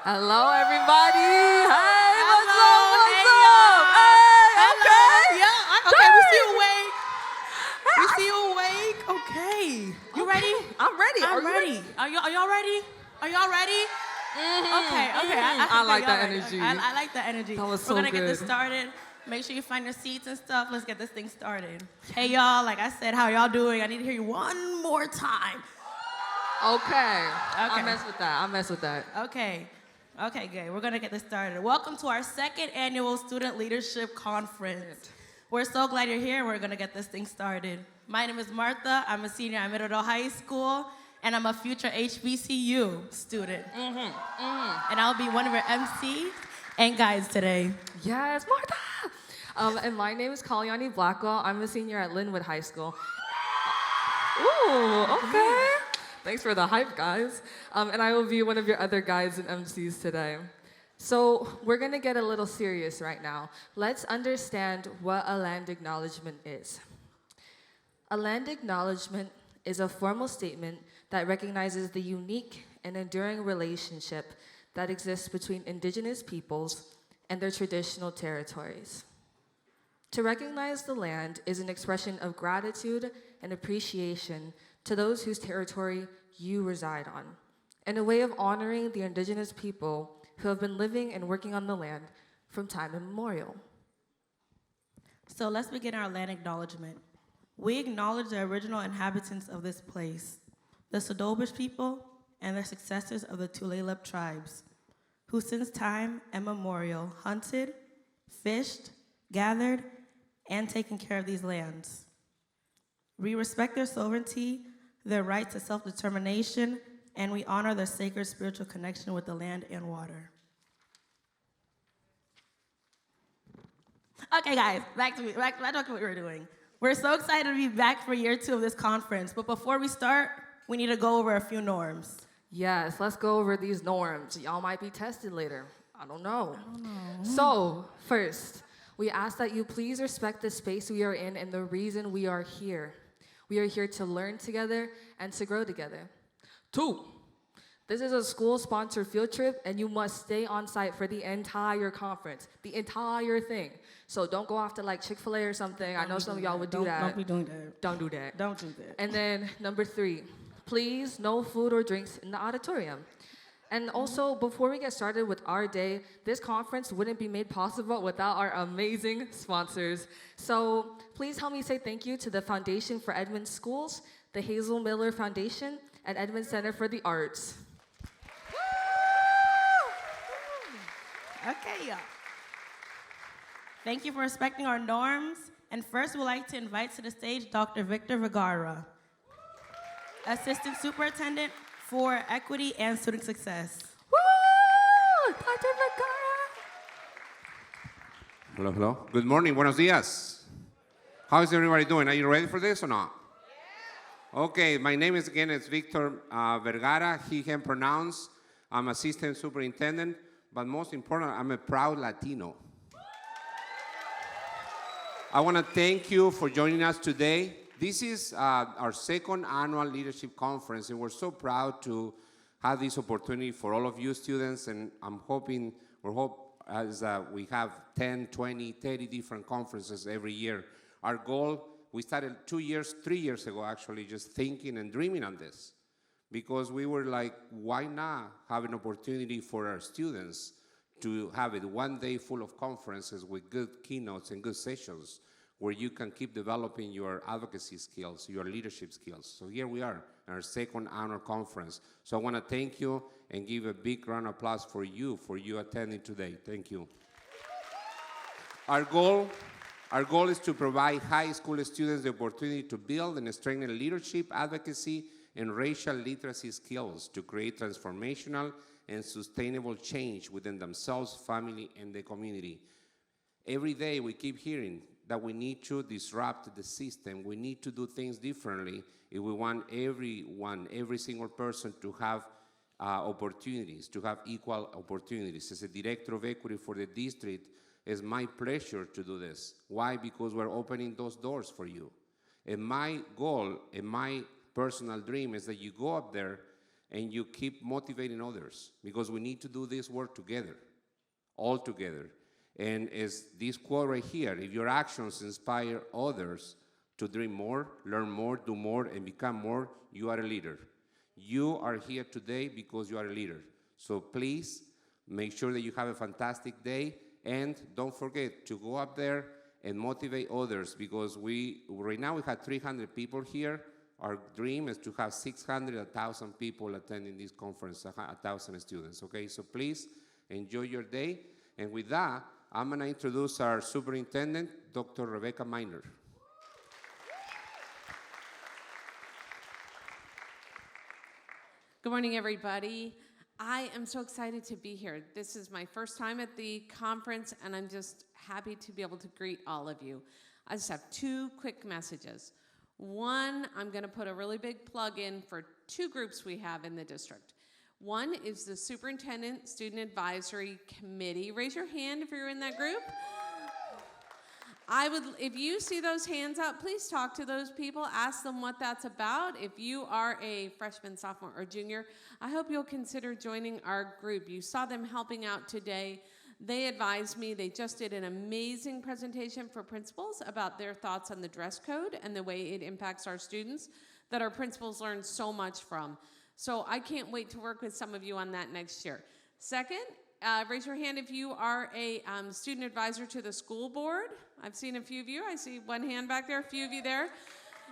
Hello, everybody. Hey, what's Hello, up? What's hey, up? y'all. Hey, okay. Yeah, okay, we see you awake. We see you awake. Okay. You ready? I'm ready. I'm Are you ready. Are y'all ready? Are y'all ready? Okay. I like that energy. I like that energy. That was so We're gonna get this good. started. Make sure you find your seats and stuff. Let's get this thing started. Hey, y'all. Like I said, how y'all doing? I need to hear you one more time. Okay. I Okay. mess with that. Okay. Okay, good. We're gonna get this started. Welcome to our second annual Student Leadership Conference. We're so glad you're here. We're gonna get this thing started. My name is Martha. I'm a senior at Middle High School, and I'm a future HBCU student. And I'll be one of your MCs and guides today. Yes, Martha. And my name is Kalyani Blackwell. I'm a senior at Linwood High School. Ooh, okay. Thanks for the hype, guys. And I will be one of your other guides and MCs today. So we're gonna get a little serious right now. Let's understand what a land acknowledgement is. A land acknowledgement is a formal statement that recognizes the unique and enduring relationship that exists between indigenous peoples and their traditional territories. To recognize the land is an expression of gratitude and appreciation to those whose territory you reside on, and a way of honoring the indigenous people who have been living and working on the land from time immemorial. So let's begin our land acknowledgement. We acknowledge the original inhabitants of this place, the Sadobish people and their successors of the Tulalip tribes, who since time immemorial hunted, fished, gathered, and taken care of these lands. We respect their sovereignty, their right to self-determination, and we honor their sacred spiritual connection with the land and water. Okay, guys, back to what we were doing. We're so excited to be back for year 2 of this conference, but before we start, we need to go over a few norms. Yes, let's go over these norms. Y'all might be tested later. I don't know. So, first, we ask that you please respect the space we are in and the reason we are here. We are here to learn together and to grow together. 2, this is a school-sponsored field trip, and you must stay on site for the entire conference, the entire thing. So don't go off to like Chick-fil-A or something. I know some of y'all would do that. Don't be doing that. Don't do that. Don't do that. And then number 3, please, no food or drinks in the auditorium. And also, before we get started with our day, this conference wouldn't be made possible without our amazing sponsors. So please help me say thank you to the Foundation for Edmond Schools, the Hazel Miller Foundation, and Edmond Center for the Arts. Okay, y'all. Thank you for respecting our norms. And first, we'd like to invite to the stage Dr. Victor Vergara, Assistant Superintendent for Equity and Student Success. Woo! Dr. Vergara! Hello, hello. Good morning, buenos dias. How is everybody doing? Are you ready for this or not? Yeah. Okay, my name is Victor Vergara, he can pronounce. I'm Assistant Superintendent, but most important, I'm a proud Latino. I want to thank you for joining us today. This is our second annual leadership conference, and we're so proud to have this opportunity for all of you students, and I'm hoping, as we have 10, 20, 30 different conferences every year. Our goal, we started 3 years ago actually, just thinking and dreaming on this, because we were like, why not have an opportunity for our students to have it one day full of conferences with good keynotes and good sessions where you can keep developing your advocacy skills, your leadership skills. So here we are, our second annual conference. So I want to thank you and give a big round of applause for you attending today. Thank you. Our goal is to provide high school students the opportunity to build and strengthen leadership, advocacy, and racial literacy skills to create transformational and sustainable change within themselves, family, and the community. Every day we keep hearing that we need to disrupt the system. We need to do things differently if we want every single person to have opportunities, to have equal opportunities. As a director of equity for the district, it's my pleasure to do this. Why? Because we're opening those doors for you. And my goal and my personal dream is that you go up there and you keep motivating others, because we need to do this work together, all together. And as this quote right here, if your actions inspire others to dream more, learn more, do more, and become more, you are a leader. You are here today because you are a leader. So please make sure that you have a fantastic day, and don't forget to go up there and motivate others, because right now we have 300 people here. Our dream is to have 600, 1,000 people attending this conference, 1,000 students, okay? So please enjoy your day. And with that, I'm gonna introduce our superintendent, Dr. Rebecca Miner. Good morning, everybody. I am so excited to be here. This is my first time at the conference, and I'm just happy to be able to greet all of you. I just have two quick messages. One, I'm going to put a really big plug in for two groups we have in the district. One is the Superintendent Student Advisory Committee. Raise your hand if you're in that group. If you see those hands up, please talk to those people, ask them what that's about. If you are a freshman, sophomore, or junior, I hope you'll consider joining our group. You saw them helping out today. They advised me, they just did an amazing presentation for principals about their thoughts on the dress code and the way it impacts our students that our principals learn so much from. So I can't wait to work with some of you on that next year. Second, raise your hand if you are a student advisor to the school board. I've seen a few of you. I see one hand back there, a few of you there.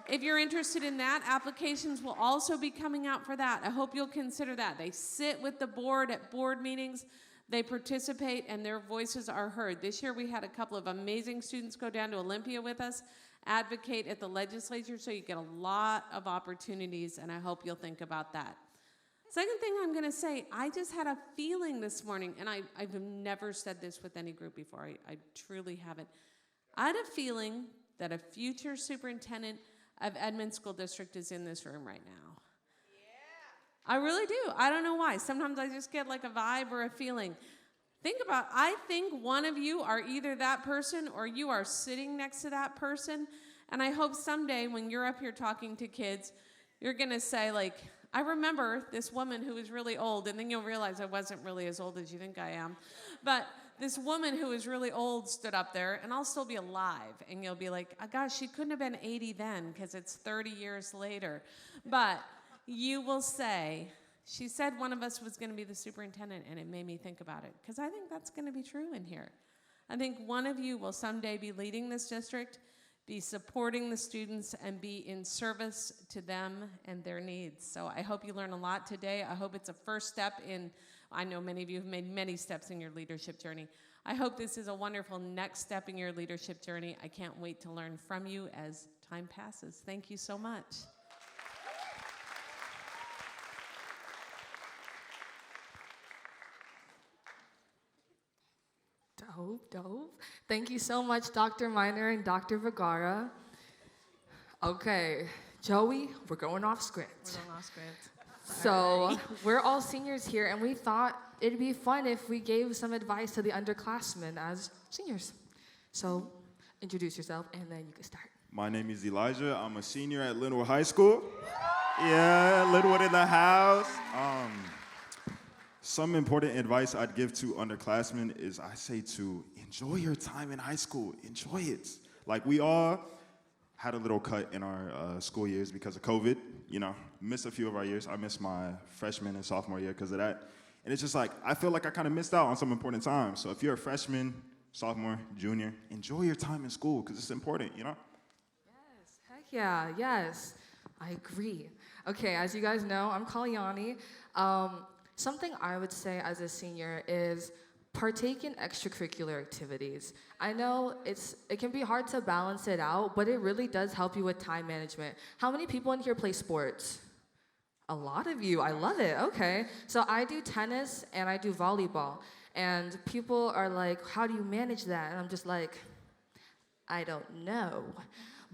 If you're interested in that, applications will also be coming out for that. I hope you'll consider that. They sit with the board at board meetings. They participate, and their voices are heard. This year, we had a couple of amazing students go down to Olympia with us, advocate at the legislature, so you get a lot of opportunities, and I hope you'll think about that. Second thing I'm going to say, I just had a feeling this morning, and I've never said this with any group before. I truly haven't. I had a feeling that a future superintendent of Edmond School District is in this room right now. Yeah. I really do. I don't know why. Sometimes I just get like a vibe or a feeling. I think one of you are either that person or you are sitting next to that person, and I hope someday when you're up here talking to kids, you're going to say, like, I remember this woman who was really old, and then you'll realize I wasn't really as old as you think I am. But this woman who was really old stood up there, and I'll still be alive. And you'll be like, oh, gosh, she couldn't have been 80 then because it's 30 years later. But you will say, she said one of us was going to be the superintendent, and it made me think about it, because I think that's going to be true in here. I think one of you will someday be leading this district, be supporting the students, and be in service to them and their needs. So I hope you learn a lot today. I hope it's a first step in, I know many of you have made many steps in your leadership journey. I hope this is a wonderful next step in your leadership journey. I can't wait to learn from you as time passes. Thank you so much. Dope. Thank you so much, Dr. Miner and Dr. Vergara. Okay, Joey, we're going off script. We're going off script. So we're all seniors here, and we thought it'd be fun if we gave some advice to the underclassmen as seniors. So introduce yourself, and then you can start. My name is Elijah. I'm a senior at Linwood High School. Yeah, Linwood in the house. Some important advice I'd give to underclassmen is I say to enjoy your time in high school. Enjoy it. Like, we all had a little cut in our school years because of COVID. You know, missed a few of our years. I missed my freshman and sophomore year because of that. And it's just like, I feel like I kind of missed out on some important times. So if you're a freshman, sophomore, junior, enjoy your time in school because it's important, you know? Yes, heck yeah, yes. I agree. Okay, as you guys know, I'm Kalyani. Something I would say as a senior is partake in extracurricular activities. I know it can be hard to balance it out, but it really does help you with time management. How many people in here play sports? A lot of you. I love it. Okay. So I do tennis and I do volleyball. And people are like, how do you manage that? And I'm just like, I don't know.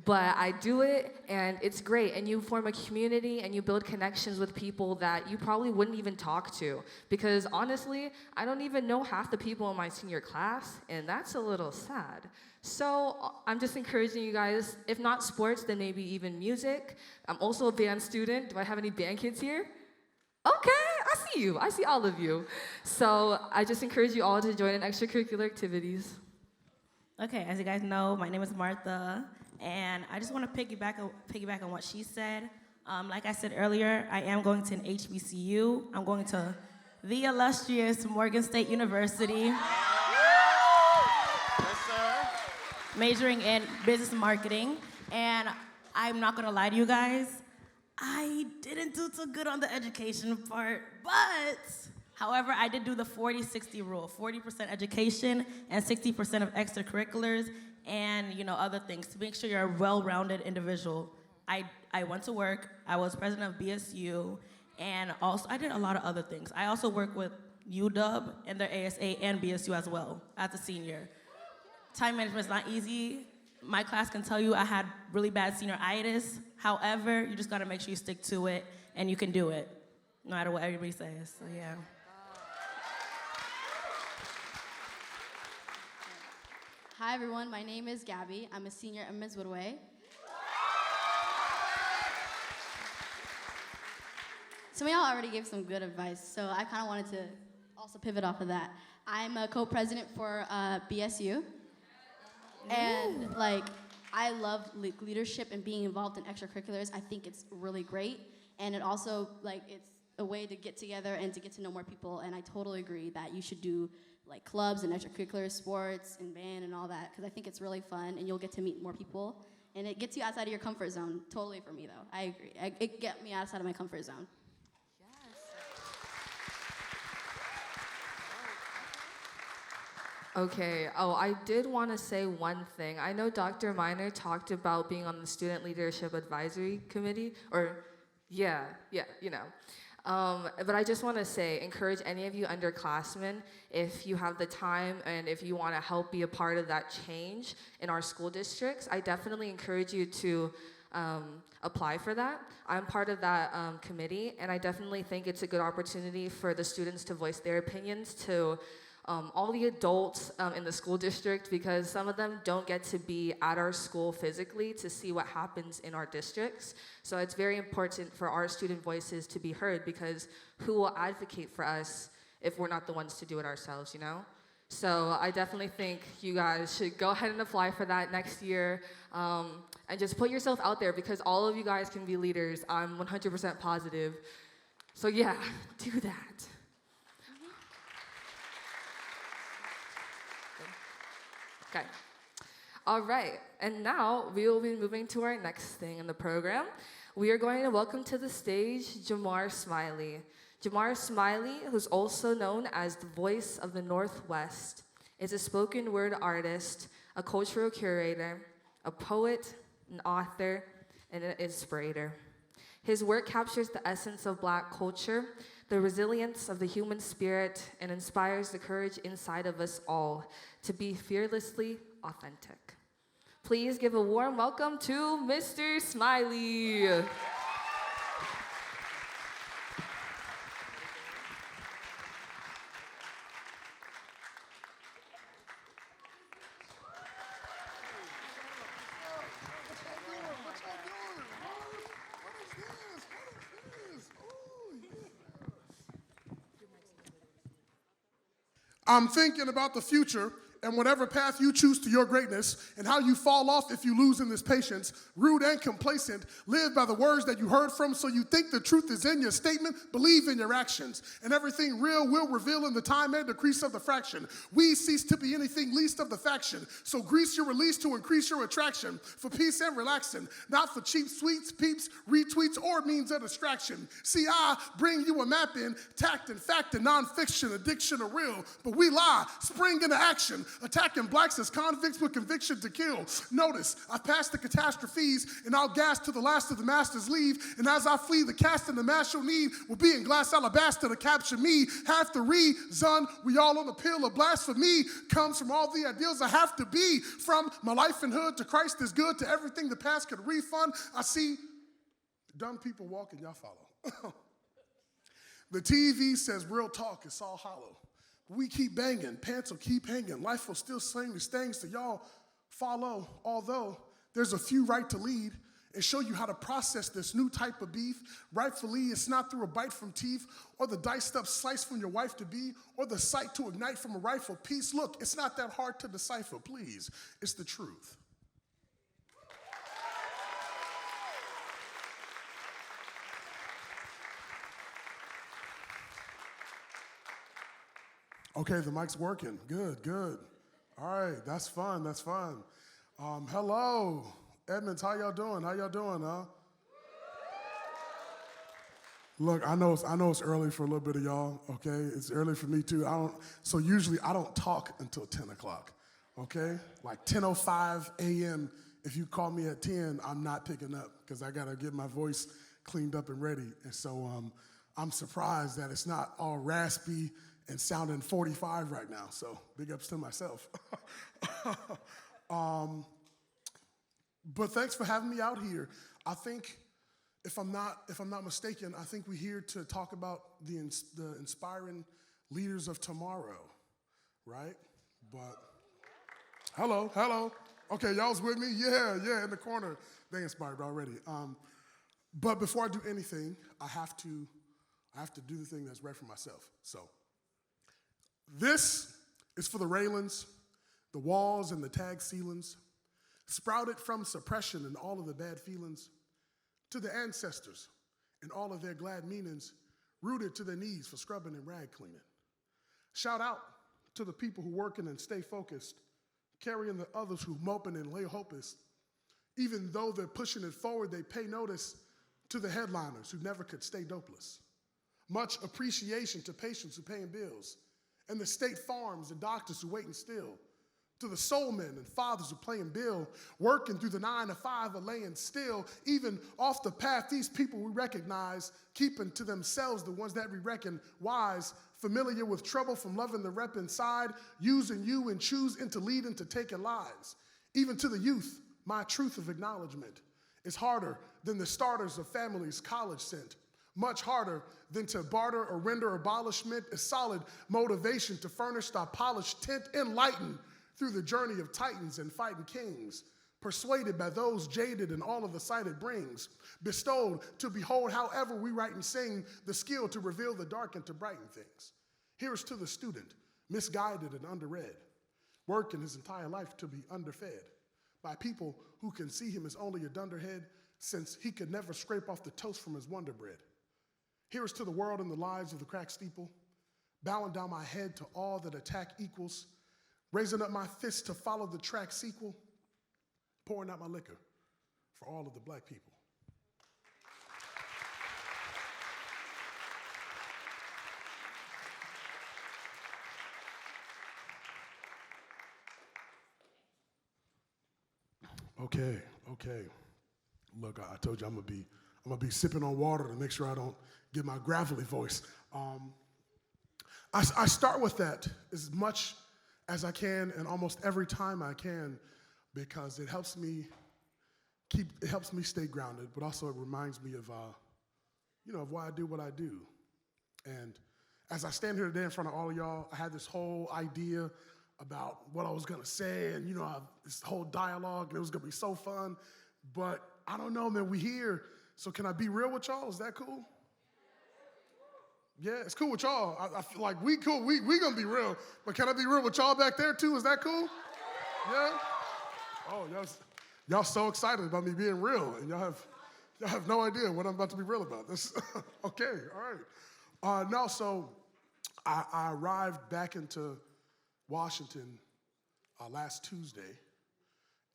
But I do it, and it's great. And you form a community, and you build connections with people that you probably wouldn't even talk to. Because honestly, I don't even know half the people in my senior class, and that's a little sad. So I'm just encouraging you guys, if not sports, then maybe even music. I'm also a band student. Do I have any band kids here? Okay, I see you. I see all of you. So I just encourage you all to join in extracurricular activities. Okay, as you guys know, my name is Martha, and I just want to piggyback on what she said. Like I said earlier, I am going to an HBCU. I'm going to the illustrious Morgan State University. Yes, sir. Majoring in business marketing, and I'm not gonna lie to you guys, I didn't do too good on the education part, but however, I did do the 40-60 rule, 40% education and 60% of extracurriculars and other things to make sure you're a well-rounded individual. I went to work, I was president of BSU, and also I did a lot of other things. I also work with UW and their ASA and BSU as well as a senior. Time management is not easy. My class can tell you I had really bad senioritis. However, you just gotta make sure you stick to it and you can do it, no matter what everybody says, so yeah. Hi everyone, my name is Gabby. I'm a senior at Ms. Woodway. Some of y'all already gave some good advice, so I kind of wanted to also pivot off of that. I'm a co-president for BSU, and I love leadership and being involved in extracurriculars. I think it's really great, and it also it's a way to get together and to get to know more people. And I totally agree that you should do clubs and extracurricular sports and band and all that, because I think it's really fun and you'll get to meet more people, and it gets you outside of your comfort zone. Totally for me though, I agree. It gets me outside of my comfort zone. Okay, I did want to say one thing. I know Dr. Miner talked about being on the Student Leadership Advisory Committee, but I just want to say, encourage any of you underclassmen, if you have the time and if you want to help be a part of that change in our school districts, I definitely encourage you to apply for that. I'm part of that committee, and I definitely think it's a good opportunity for the students to voice their opinions to all the adults in the school district, because some of them don't get to be at our school physically to see what happens in our districts. So it's very important for our student voices to be heard, because who will advocate for us if we're not the ones to do it ourselves, So I definitely think you guys should go ahead and apply for that next year, and just put yourself out there, because all of you guys can be leaders. I'm 100% positive. So yeah, do that. Okay. All right. And now we will be moving to our next thing in the program. We are going to welcome to the stage Jamaar Smiley. Jamaar Smiley, who's also known as the Voice of the Northwest, is a spoken word artist, a cultural curator, a poet, an author, and an inspirator. His work captures the essence of Black culture, the resilience of the human spirit, and inspires the courage inside of us all to be fearlessly authentic. Please give a warm welcome to Mr. Smiley. I'm thinking about the future and whatever path you choose to your greatness, and how you fall off if you lose in this patience. Rude and complacent, live by the words that you heard from, so you think the truth is in your statement, believe in your actions. And everything real will reveal in the time and decrease of the fraction. We cease to be anything least of the faction, so grease your release to increase your attraction, for peace and relaxing, not for cheap sweets, peeps, retweets, or means of distraction. See, I bring you a map in, tact and fact and nonfiction, addiction or real, but we lie, spring into action, attacking blacks as convicts with conviction to kill. Notice, I've passed the catastrophes, and I'll gas till the last of the masters leave, and as I flee, the cast and the mass you'll need will be in glass alabaster to capture me. Have to reason, we all on the pill of blasphemy, comes from all the ideals I have to be, from my life in hood to Christ is good, to everything the past could refund. I see dumb people walking, y'all follow. The TV says real talk is all hollow. We keep banging, pants will keep hanging, life will still sling the stings, so y'all follow, although there's a few right to lead, and show you how to process this new type of beef. Rightfully, it's not through a bite from teeth or the diced up slice from your wife-to-be or the sight to ignite from a rifle piece. Look, it's not that hard to decipher, please. It's the truth. Okay, the mic's working. Good, good. All right, that's fun, that's fun. Hello, Edmonds, how y'all doing? How y'all doing, huh? Look, I know it's early for a little bit of y'all, okay? It's early for me too. So usually I don't talk until 10 o'clock, okay? Like 10:05 a.m., if you call me at 10, I'm not picking up because I gotta get my voice cleaned up and ready. And so I'm surprised that it's not all raspy and sounding 45 right now, so big ups to myself. But thanks for having me out here. I think, if I'm not mistaken, I think we're here to talk about the inspiring leaders of tomorrow, right? But hello. Okay, y'all's with me? Yeah, in the corner. They inspired already. But before I do anything, I have to do the thing that's right for myself. So this is for the railings, the walls, and the tag ceilings, sprouted from suppression and all of the bad feelings, to the ancestors and all of their glad meanings, rooted to their knees for scrubbing and rag cleaning. Shout out to the people who working and stay focused, carrying the others who moping and lay hopeless. Even though they're pushing it forward, they pay notice to the headliners who never could stay dopeless. Much appreciation to patients who paying bills, and the state farms and doctors who waiting still, to the soul men and fathers who playing bill, working through the 9 to 5 or laying still, even off the path, these people we recognize, keeping to themselves the ones that we reckon wise, familiar with trouble from loving the rep inside, using you and choosing to lead into taking lives. Even to the youth, my truth of acknowledgement is harder than the starters of families college sent. Much harder than to barter or render abolishment is solid motivation to furnish thy polished tent, enlightened through the journey of titans and fighting kings, persuaded by those jaded and all of the sight it brings, bestowed to behold however we write and sing, the skill to reveal the dark and to brighten things. Here's to the student, misguided and underread, working his entire life to be underfed by people who can see him as only a dunderhead, since he could never scrape off the toast from his Wonder Bread. Here's to the world and the lives of the cracked steeple, bowing down my head to all that attack equals, raising up my fist to follow the track sequel, pouring out my liquor for all of the black people. Okay. Look, I told you I'm gonna be sipping on water to make sure I don't get my gravelly voice. I start with that as much as I can and almost every time I can, because it helps me stay grounded, but also it reminds me of of why I do what I do. And as I stand here today in front of all of y'all, I had this whole idea about what I was gonna say, and this whole dialogue, and it was gonna be so fun. But I don't know, man. We here, so can I be real with y'all? Is that cool? Yeah, it's cool with y'all. I feel like we cool. We gonna be real. But can I be real with y'all back there too? Is that cool? Yeah. Oh, y'all so excited about me being real, and y'all have no idea what I'm about to be real about. This okay? All right. No, so I arrived back into Washington last Tuesday.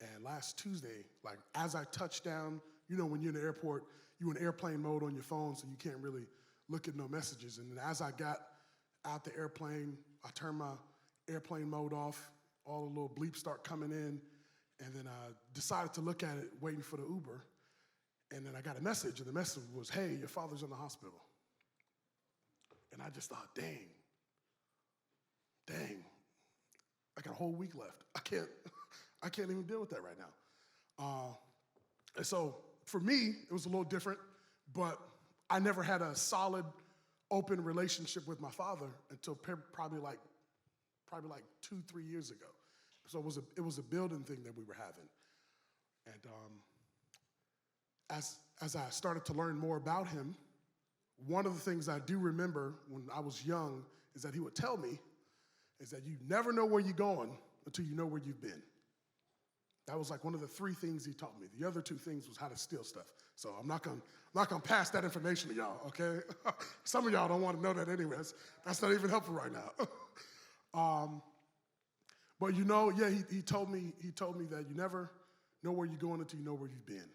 And last Tuesday, like as I touched down, when you're in the airport, you're in airplane mode on your phone, so you can't really look at no messages. And then as I got out the airplane, I turned my airplane mode off, all the little bleeps start coming in, and then I decided to look at it waiting for the Uber. And then I got a message, and the message was, "Hey, your father's in the hospital." And I just thought, dang, I got a whole week left. I can't even deal with that right now. And so for me, it was a little different, but I never had a solid, open relationship with my father until probably like 2-3 years ago. So it was a building thing that we were having. And as I started to learn more about him, one of the things I do remember when I was young is that he would tell me is that you never know where you're going until you know where you've been. That was like one of the 3 things he taught me. The other 2 things was how to steal stuff. So I'm not gonna pass that information to y'all, okay? Some of y'all don't want to know that anyways. That's not even helpful right now. But you know, yeah, he told me that you never know where you're going until you know where you've been.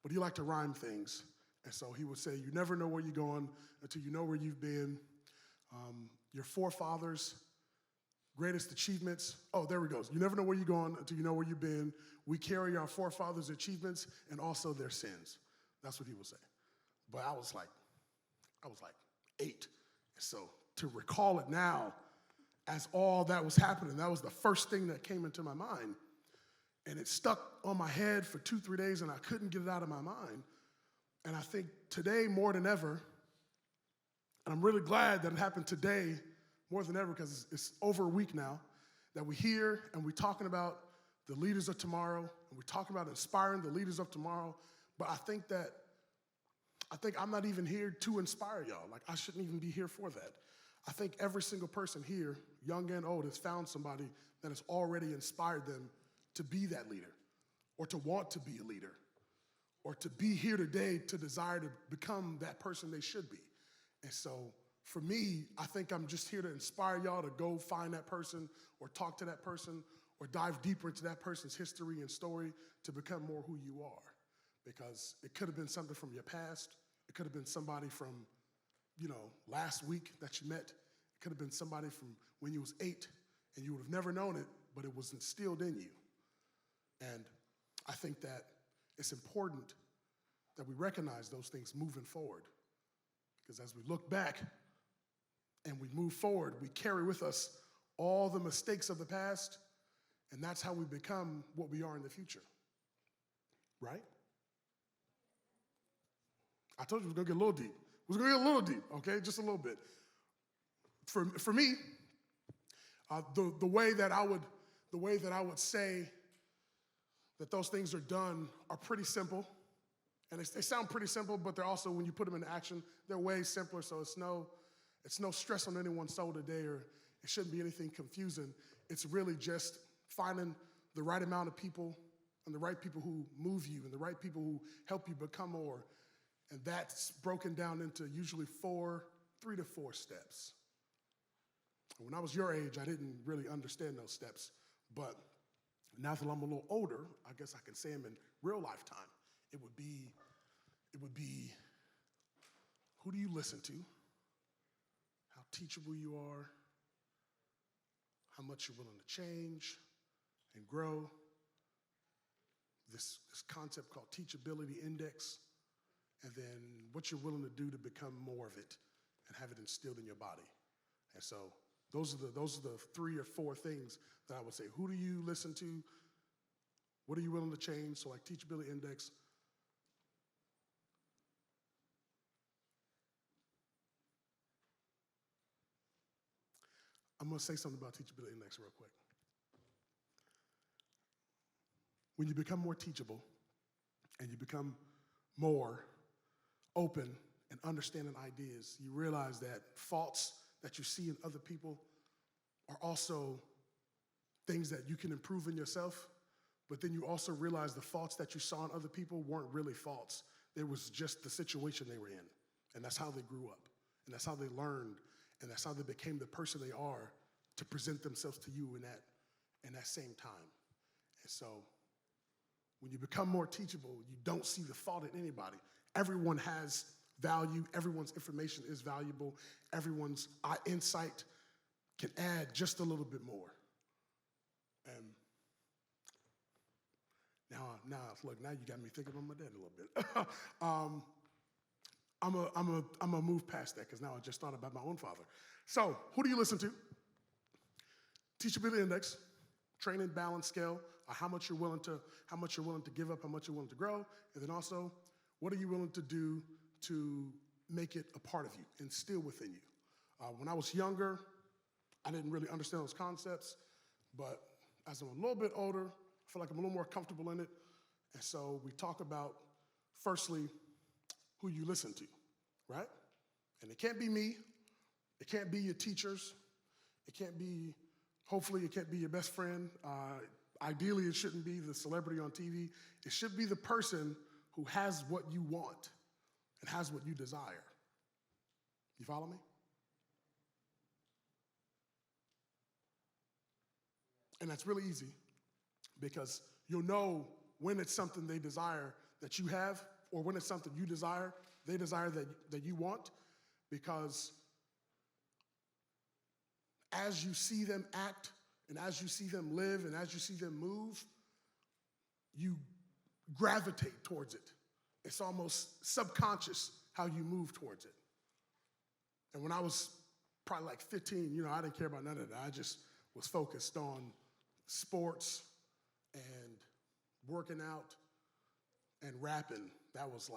But he liked to rhyme things. And so he would say, you never know where you're going until you know where you've been. Your forefathers' greatest achievements. Oh, there we go. You never know where you're going until you know where you've been. We carry our forefathers' achievements and also their sins. That's what he would say. But I was like 8. So to recall it now as all that was happening, that was the first thing that came into my mind. And it stuck on my head for 2-3 days and I couldn't get it out of my mind. And I think today more than ever, and I'm really glad that it happened today more than ever because it's over a week now, that we're here and we're talking about the leaders of tomorrow and we're talking about inspiring the leaders of tomorrow. But I think I'm not even here to inspire y'all. Like, I shouldn't even be here for that. I think every single person here, young and old, has found somebody that has already inspired them to be that leader or to want to be a leader or to be here today to desire to become that person they should be. And so for me, I think I'm just here to inspire y'all to go find that person or talk to that person or dive deeper into that person's history and story to become more who you are. Because it could have been something from your past. It could have been somebody from, last week that you met. It could have been somebody from when you was 8 and you would have never known it, but it was instilled in you. And I think that it's important that we recognize those things moving forward. Because as we look back and we move forward, we carry with us all the mistakes of the past, and that's how we become what we are in the future. Right? I told you it was gonna get a little deep. It was gonna get a little deep, okay? Just a little bit. For me, the way that I would say that those things are done are pretty simple. And they sound pretty simple, but they're also, when you put them into action, they're way simpler, so it's no stress on anyone's soul today, or it shouldn't be anything confusing. It's really just finding the right amount of people and the right people who move you and the right people who help you become more. And that's broken down into usually 3 to 4 steps. When I was your age, I didn't really understand those steps, but now that I'm a little older, I guess I can say them in real lifetime. It would be, who do you listen to? How teachable you are, how much you're willing to change and grow. This concept called teachability index, and then what you're willing to do to become more of it and have it instilled in your body. And so those are the 3 or 4 things that I would say. Who do you listen to? What are you willing to change? So like teachability index. I'm gonna say something about teachability index real quick. When you become more teachable and you become more open and understanding ideas, you realize that faults that you see in other people are also things that you can improve in yourself, but then you also realize the faults that you saw in other people weren't really faults. It was just the situation they were in, and that's how they grew up, and that's how they learned, and that's how they became the person they are to present themselves to you in that same time. And so when you become more teachable, you don't see the fault in anybody. Everyone has value. Everyone's information is valuable. Everyone's insight can add just a little bit more. And now you got me thinking about my dad a little bit. I'm gonna move past that because now I just thought about my own father. So who do you listen to? Teachability index, training balance scale, how much you're willing to give up, how much you're willing to grow, and then also, what are you willing to do to make it a part of you, instill within you? When I was younger, I didn't really understand those concepts, but as I'm a little bit older, I feel like I'm a little more comfortable in it. And so we talk about firstly, who you listen to, right? And it can't be me. It can't be your teachers. It can't be, hopefully, it can't be your best friend. Ideally, it shouldn't be the celebrity on TV. It should be the person who has what you want and has what you desire. You follow me? And that's really easy because you'll know when it's something they desire that you have or when it's something you desire, they desire that you want, because as you see them act and as you see them live and as you see them move, you gravitate towards it. It's almost subconscious how you move towards it. And when I was probably like 15, I didn't care about none of that. I just was focused on sports and working out and rapping. That was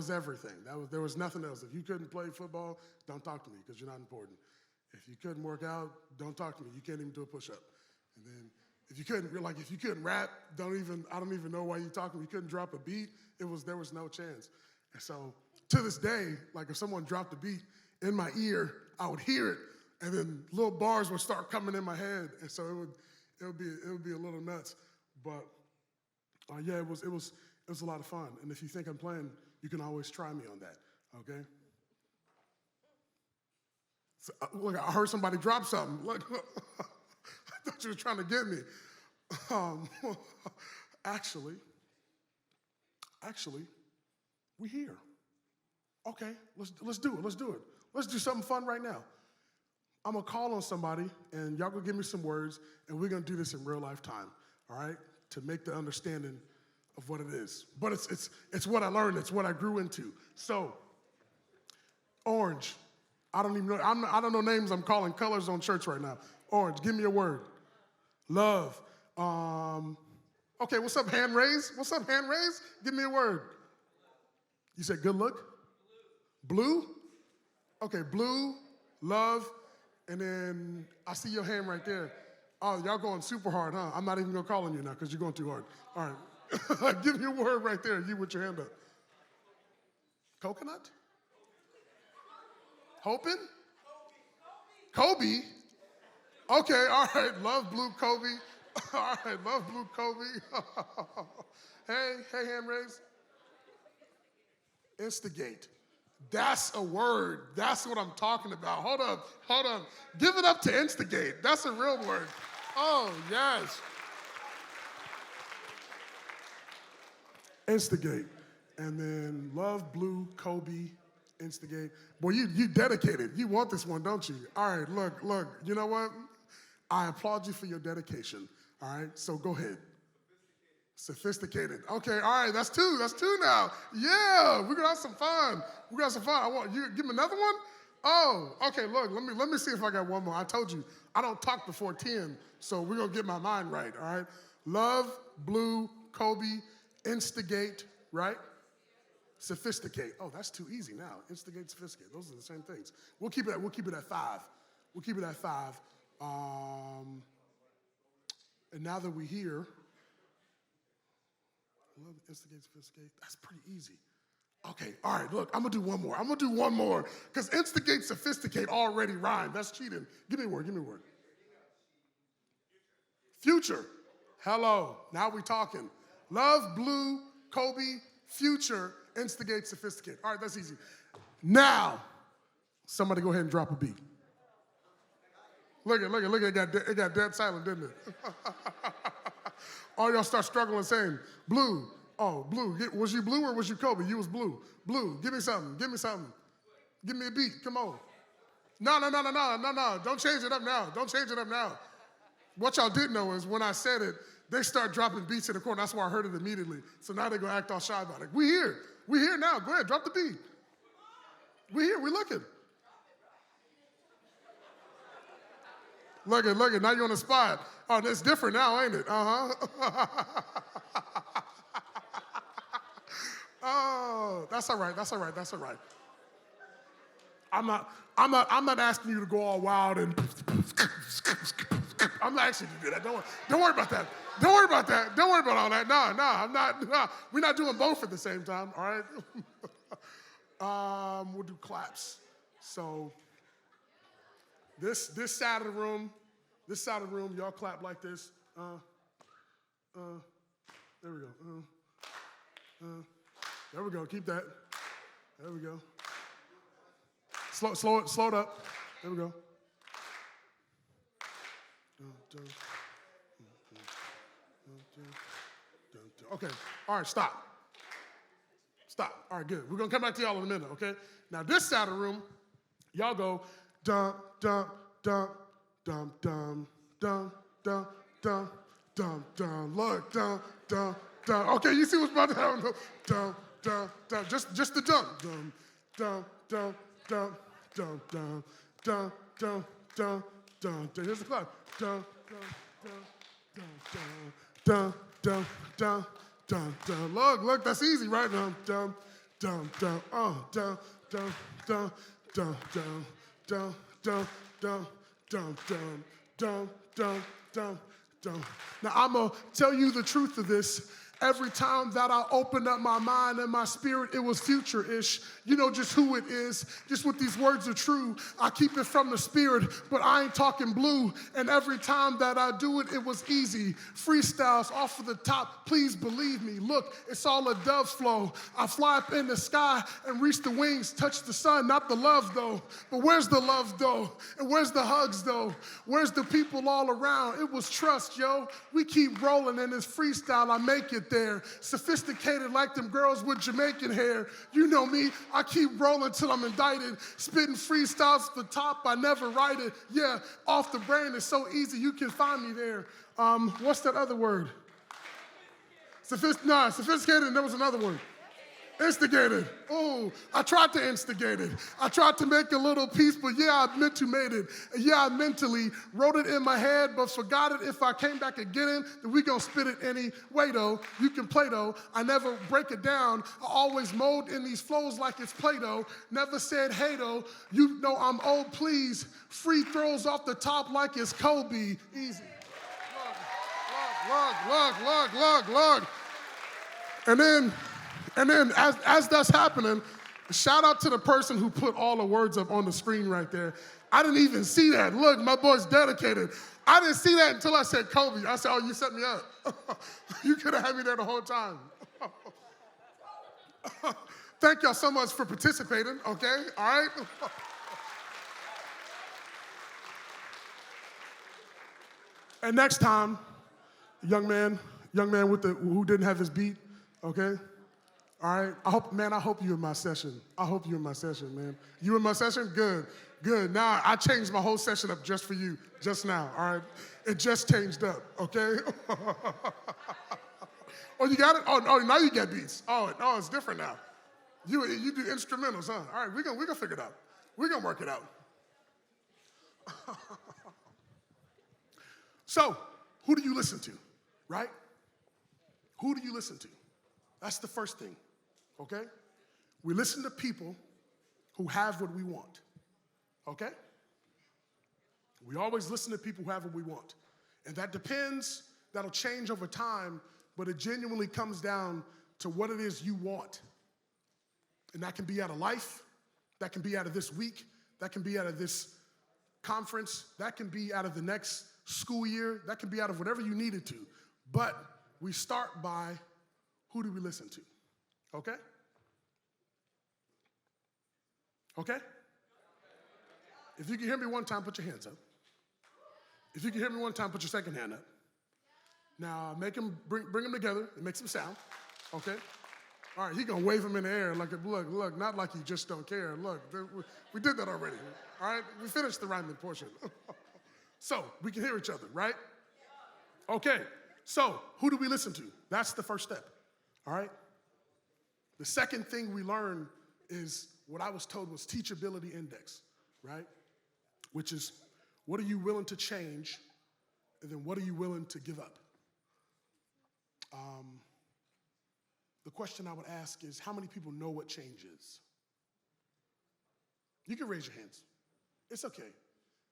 everything. There was nothing else. If you couldn't play football, don't talk to me because you're not important. If you couldn't work out, don't talk to me. You can't even do a push-up. And then if you couldn't rap, I don't even know why you talking. You couldn't drop a beat. There was no chance. And so to this day, like if someone dropped a beat in my ear, I would hear it, and then little bars would start coming in my head, and so it would be a little nuts. But yeah, it was a lot of fun. And if you think I'm playing, you can always try me on that. Okay. So, look, I heard somebody drop something. Look, I thought you were trying to get me. Actually, we're here. Okay, let's do it. Let's do something fun right now. I'm gonna call on somebody, and y'all gonna give me some words, and we're gonna do this in real life time, all right? To make the understanding of what it is. But it's what I learned. It's what I grew into. So, orange. I don't even know. I don't know names. I'm calling colors on church right now. Orange. Give me a word. Love. Okay. What's up, hand raise? Give me a word. You said good look. Blue. Okay. Blue. Love. And then I see your hand right there. Oh, y'all going super hard, huh? I'm not even gonna call on you now because you're going too hard. All right. Give me a word right there. You with your hand up. Coconut? Hoping? Kobe? Okay, all right. Love blue Kobe. All right, love blue Kobe. Hey, hand raise. Instigate. That's a word. That's what I'm talking about. Hold up. Give it up to instigate. That's a real word. Oh, yes. Instigate. And then love, blue, Kobe, instigate. Boy, you dedicated. You want this one, don't you? All right, look. You know what? I applaud you for your dedication. All right, so go ahead. Sophisticated. Okay, all right, that's two now. Yeah, we're gonna have some fun. I want you give me another one? Oh, okay, look, let me see if I got one more. I told you, I don't talk before 10, so we're gonna get my mind right, all right? Love, blue, Kobe, instigate, right? Sophisticate. Oh, that's too easy now. Instigate, sophisticate. Those are the same things. We'll keep it at 5. And now that we're here, love, instigate, sophisticate. That's pretty easy. Okay, all right, look, I'm gonna do one more. Because instigate, sophisticate already rhymed. That's cheating. Give me a word. Future. Hello, now we talking. Love, blue, Kobe, future, instigate, sophisticate. All right, that's easy. Now, somebody go ahead and drop a beat. Look at it got dead silent, didn't it? All y'all start struggling saying, blue. Oh, blue. Was you blue or was you Kobe? You was blue. Blue. Give me something. Give me a beat. Come on. No. Don't change it up now. What y'all didn't know is when I said it, they start dropping beats in the corner. That's why I heard it immediately. So now they're going to act all shy about it. We here now. Go ahead. Drop the beat. We here. We looking. Look at. Now you're on the spot. Oh, that's different now, ain't it? Uh-huh. Oh, that's all right. I'm not asking you to go all wild and I'm not actually gonna do that. Don't worry about that. Don't worry about that. Don't worry about all that. No, I'm not. No, we're not doing both at the same time. All right. We'll do claps. So this side of the room, y'all clap like this. There we go. There we go. Keep that. There we go. Slow it up. There we go. Okay. All right. Stop. All right. Good. We're gonna come back to y'all in a minute. Okay. Now this side of the room, y'all go dum dum dum dum dum dum dum dum dum dum. Look dum dum dum. Okay. You see what's about to happen? Dum dum dum. Just the dum dum dum dum dum dum dum dum dum dum dum. Here's the clap. Dum dum dum dum dum dum dum dum. Look, that's easy, right? Dum dum dum dum. Dum dum dum dum dum dum dum dum dum dum dum dum dum. Now I'm gonna tell you the truth of this. Every time that I opened up my mind and my spirit, it was future-ish. You know just who it is. Just what these words are true. I keep it from the spirit, but I ain't talking blue. And every time that I do it, it was easy. Freestyles off of the top, please believe me. Look, it's all a dove flow. I fly up in the sky and reach the wings, touch the sun, not the love though. But where's the love though? And where's the hugs though? Where's the people all around? It was trust, yo. We keep rolling in this freestyle, I make it there. Sophisticated like them girls with Jamaican hair. You know me, I keep rolling till I'm indicted. Spitting freestyles to the top, I never write it. Yeah, off the brain, it's so easy, you can find me there. What's that other word? Sophisticated, and there was another word. Instigated. Oh, I tried to instigate it. I tried to make a little piece, but yeah, I meant to made it. Yeah, I mentally wrote it in my head, but forgot it. If I came back again, then we gonna spit it anyway though. You can play though. I never break it down. I always mold in these flows like it's Play-Doh. Never said hey though. You know I'm old, please. Free throws off the top like it's Kobe. Easy. Look. And then as that's happening, shout out to the person who put all the words up on the screen right there. I didn't even see that. Look, my boy's dedicated. I didn't see that until I said Kobe. I said, oh, you set me up. You could have had me there the whole time. Thank y'all so much for participating, okay? All right? And next time, young man who didn't have his beat, okay? All right, I hope you're in my session. I hope you're in my session, man. You in my session? Good. Now, I changed my whole session up just for you, just now, all right? It just changed up, okay? Oh, you got it? Oh, now you get beats. Oh, no, it's different now. You do instrumentals, huh? All right, we're gonna figure it out. We're gonna work it out. So, who do you listen to, right? Who do you listen to? That's the first thing, okay? We listen to people who have what we want, okay? We always listen to people who have what we want. And that depends, that'll change over time, but it genuinely comes down to what it is you want. And that can be out of life, that can be out of this week, that can be out of this conference, that can be out of the next school year, that can be out of whatever you need it to. But we start by, who do we listen to? Okay? Okay? If you can hear me one time, put your hands up. If you can hear me one time, put your second hand up. Now, bring them together and make some sound, okay? All right, he gonna wave them in the air like, look, not like you just don't care. Look, we did that already, all right? We finished the rhyming portion. So, we can hear each other, right? Okay, so who do we listen to? That's the first step, all right? The second thing we learn is what I was told was teachability index, right? Which is, what are you willing to change, and then what are you willing to give up? The question I would ask is, how many people know what change is? You can raise your hands. It's okay.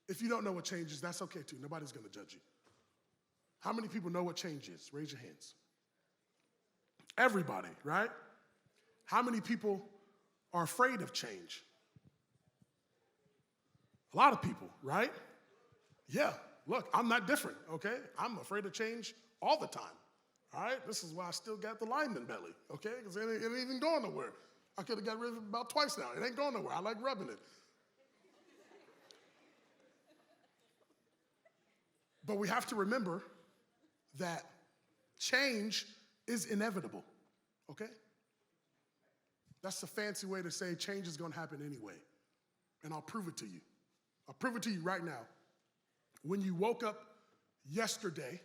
If you don't know what change is, that's okay too. Nobody's gonna judge you, How many people know what change is? Raise your hands. Everybody, right? How many people are afraid of change? A lot of people, right? Yeah, look, I'm not different, okay? I'm afraid of change all the time, all right? This is why I still got the lineman belly, okay? Because it ain't even going nowhere. I could have got rid of it about twice now. It ain't going nowhere. I like rubbing it. But we have to remember that change is inevitable, okay? That's a fancy way to say change is gonna happen anyway. And I'll prove it to you. I'll prove it to you right now. When you woke up yesterday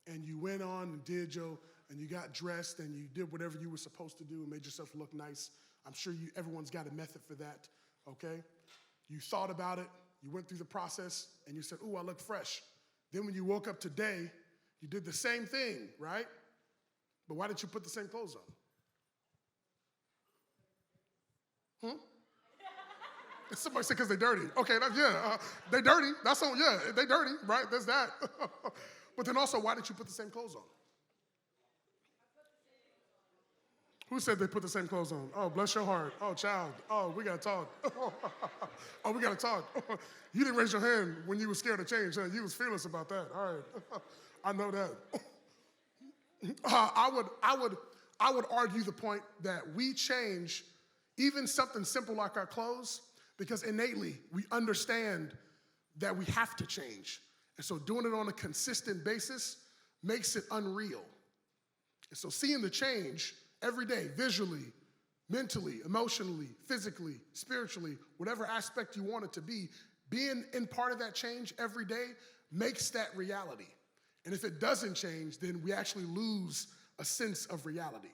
and you went on and did and you got dressed and you did whatever you were supposed to do and made yourself look nice, I'm sure everyone's got a method for that, okay? You thought about it, you went through the process, and you said, ooh, I look fresh. Then when you woke up today, you did the same thing, right? But why didn't you put the same clothes on? Somebody said because they're dirty. Okay, they dirty. That's all, yeah, they dirty, right? There's that. But then also, why didn't you put the same clothes on? Who said they put the same clothes on? Oh, bless your heart. Oh, child. Oh, we got to talk. Oh, we got to talk. You didn't raise your hand when you were scared of change, huh? You was fearless about that. All right. I know that. I would argue the point that we change even something simple like our clothes because innately we understand that we have to change. And so doing it on a consistent basis makes it unreal. And so seeing the change every day, visually, mentally, emotionally, physically, spiritually, whatever aspect you want it to be, being in part of that change every day makes that reality. And if it doesn't change, then we actually lose a sense of reality.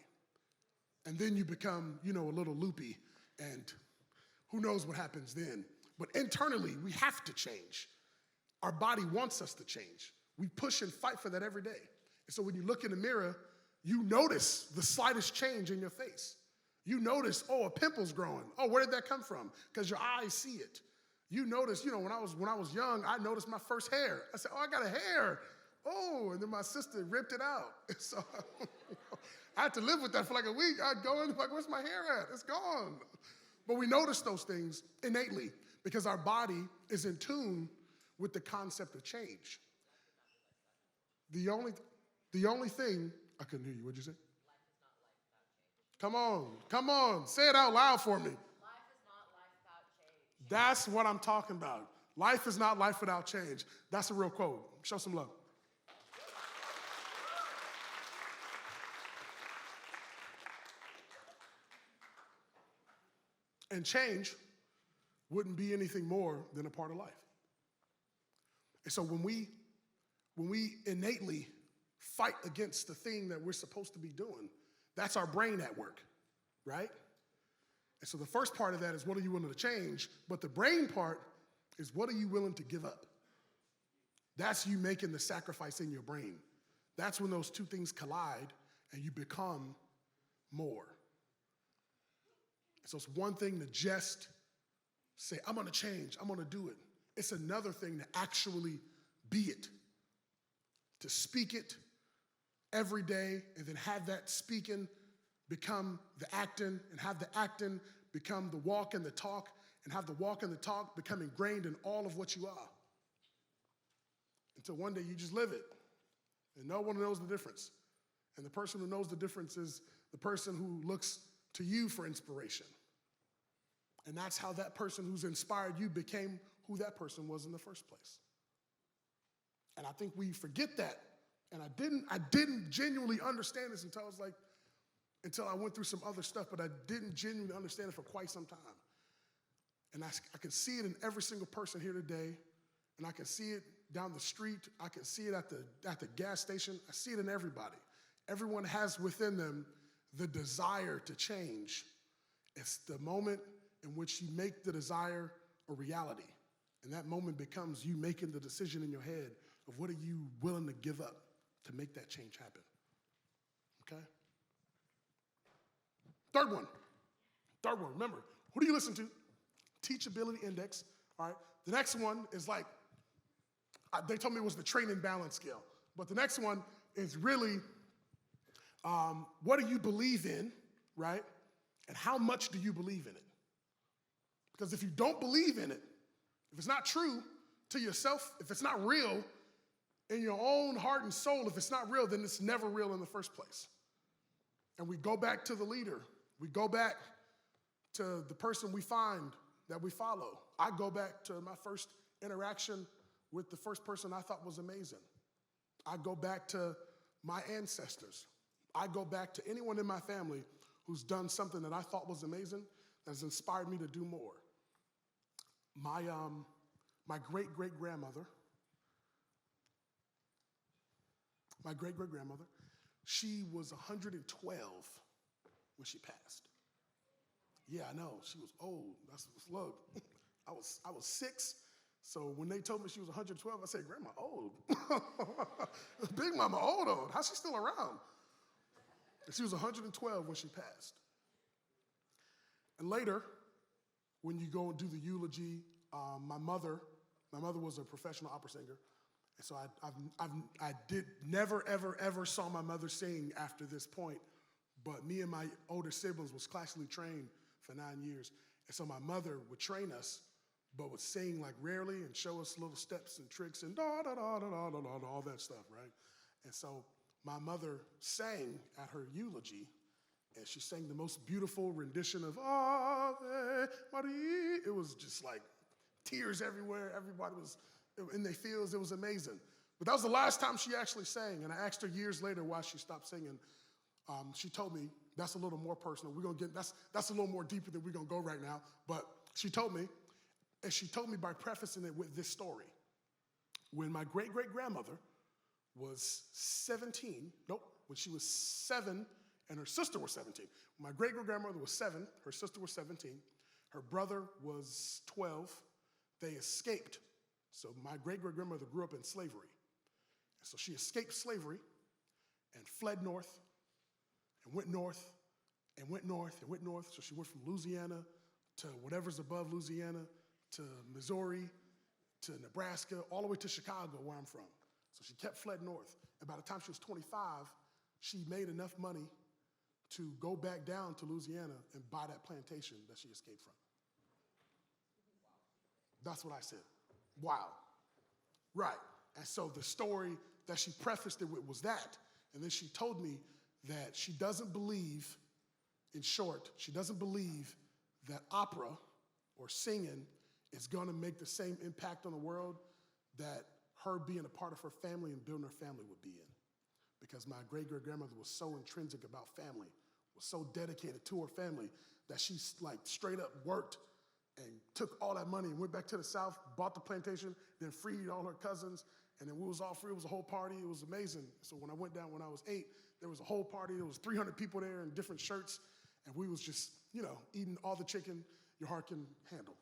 And then you become, a little loopy, and who knows what happens then. But internally, we have to change. Our body wants us to change. We push and fight for that every day. And so when you look in the mirror, you notice the slightest change in your face. You notice, oh, a pimple's growing. Oh, where did that come from? Because your eyes see it. You notice, when I was young, I noticed my first hair. I said, oh, I got a hair. Oh, and then my sister ripped it out. So I had to live with that for like a week. I'd go in, like, where's my hair at? It's gone. But we notice those things innately because our body is in tune with the concept of change. The only thing, I couldn't hear you, what'd you say? Come on, say it out loud for me. Life is not life without change. That's what I'm talking about. Life is not life without change. That's a real quote. Show some love. And change wouldn't be anything more than a part of life. And so when we innately fight against the thing that we're supposed to be doing, that's our brain at work, right? And so the first part of that is what are you willing to change? But the brain part is what are you willing to give up? That's you making the sacrifice in your brain. That's when those two things collide and you become more. So it's one thing to just say, I'm gonna change, I'm gonna do it. It's another thing to actually be it, to speak it every day and then have that speaking become the acting and have the acting become the walk and the talk and have the walk and the talk become ingrained in all of what you are. Until one day you just live it and no one knows the difference. And the person who knows the difference is the person who looks to you for inspiration. And that's how that person who's inspired you became who that person was in the first place. And I think we forget that. And I didn't genuinely understand this until I went through some other stuff, but I didn't genuinely understand it for quite some time. And I can see it in every single person here today, and I can see it down the street. I can see it at the gas station. I see it in everybody. Everyone has within them the desire to change. It's the moment in which you make the desire a reality. And that moment becomes you making the decision in your head of what are you willing to give up to make that change happen. Okay? Third one, remember, who do you listen to? Teachability index, all right? The next one is like, they told me it was the training balance scale. But the next one is really, what do you believe in, right? And how much do you believe in it? Because if you don't believe in it, if it's not true to yourself, if it's not real in your own heart and soul, if it's not real, then it's never real in the first place. And we go back to the leader. We go back to the person we find that we follow. I go back to my first interaction with the first person I thought was amazing. I go back to my ancestors. I go back to anyone in my family who's done something that I thought was amazing, that's inspired me to do more. My great-great-grandmother, she was 112 when she passed. Yeah, I know, she was old. Look, I was 6, so when they told me she was 112, I said, Grandma old. Big Mama old. How's she still around? And she was 112 when she passed. And later, when you go and do the eulogy, my mother was a professional opera singer, and so I did never ever saw my mother sing after this point, but me and my older siblings was classically trained for 9 years, and so my mother would train us, but would sing like rarely and show us little steps and tricks and da da da da da da da all that stuff, right? And so my mother sang at her eulogy. And she sang the most beautiful rendition of Ave Maria. It was just like tears everywhere. Everybody was in their fields. It was amazing. But that was the last time she actually sang. And I asked her years later why she stopped singing. She told me, that's a little more personal. We're gonna get, that's a little more deeper than we're gonna go right now. But she told me, and she told me by prefacing it with this story. When my great-great-grandmother was 17, when she was 7, and her sister was 17. My great-great-grandmother was 7, her sister was 17, her brother was 12. They escaped. So my great-great-grandmother grew up in slavery. And so she escaped slavery and fled north and went north and went north and went north. So she went from Louisiana to whatever's above Louisiana to Missouri to Nebraska, all the way to Chicago, where I'm from. So she kept fled north. And by the time she was 25, she made enough money to go back down to Louisiana and buy that plantation that she escaped from. That's what I said. Wow. Right. And so the story that she prefaced it with was that. And then she told me that she doesn't believe, in short, she doesn't believe that opera or singing is going to make the same impact on the world that her being a part of her family and building her family would be in. Because my great-great-grandmother was so intrinsic about family, was so dedicated to her family that she like straight up worked and took all that money and went back to the South, bought the plantation, then freed all her cousins, and then we was all free. It was a whole party. It was amazing. So when I went down when I was 8, there was a whole party. There was 300 people there in different shirts, and we was just, eating all the chicken your heart can handle.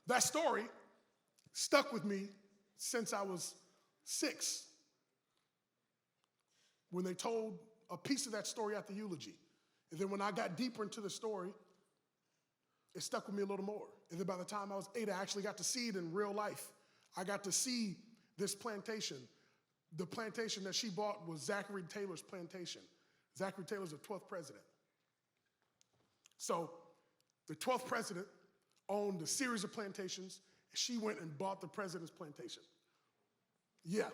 That story stuck with me since I was 6, when they told a piece of that story at the eulogy. And then when I got deeper into the story, it stuck with me a little more. And then by the time I was 8, I actually got to see it in real life. I got to see this plantation. The plantation that she bought was Zachary Taylor's plantation. Zachary Taylor's the 12th president. So the 12th president owned a series of plantations, and she went and bought the president's plantation. Yeah,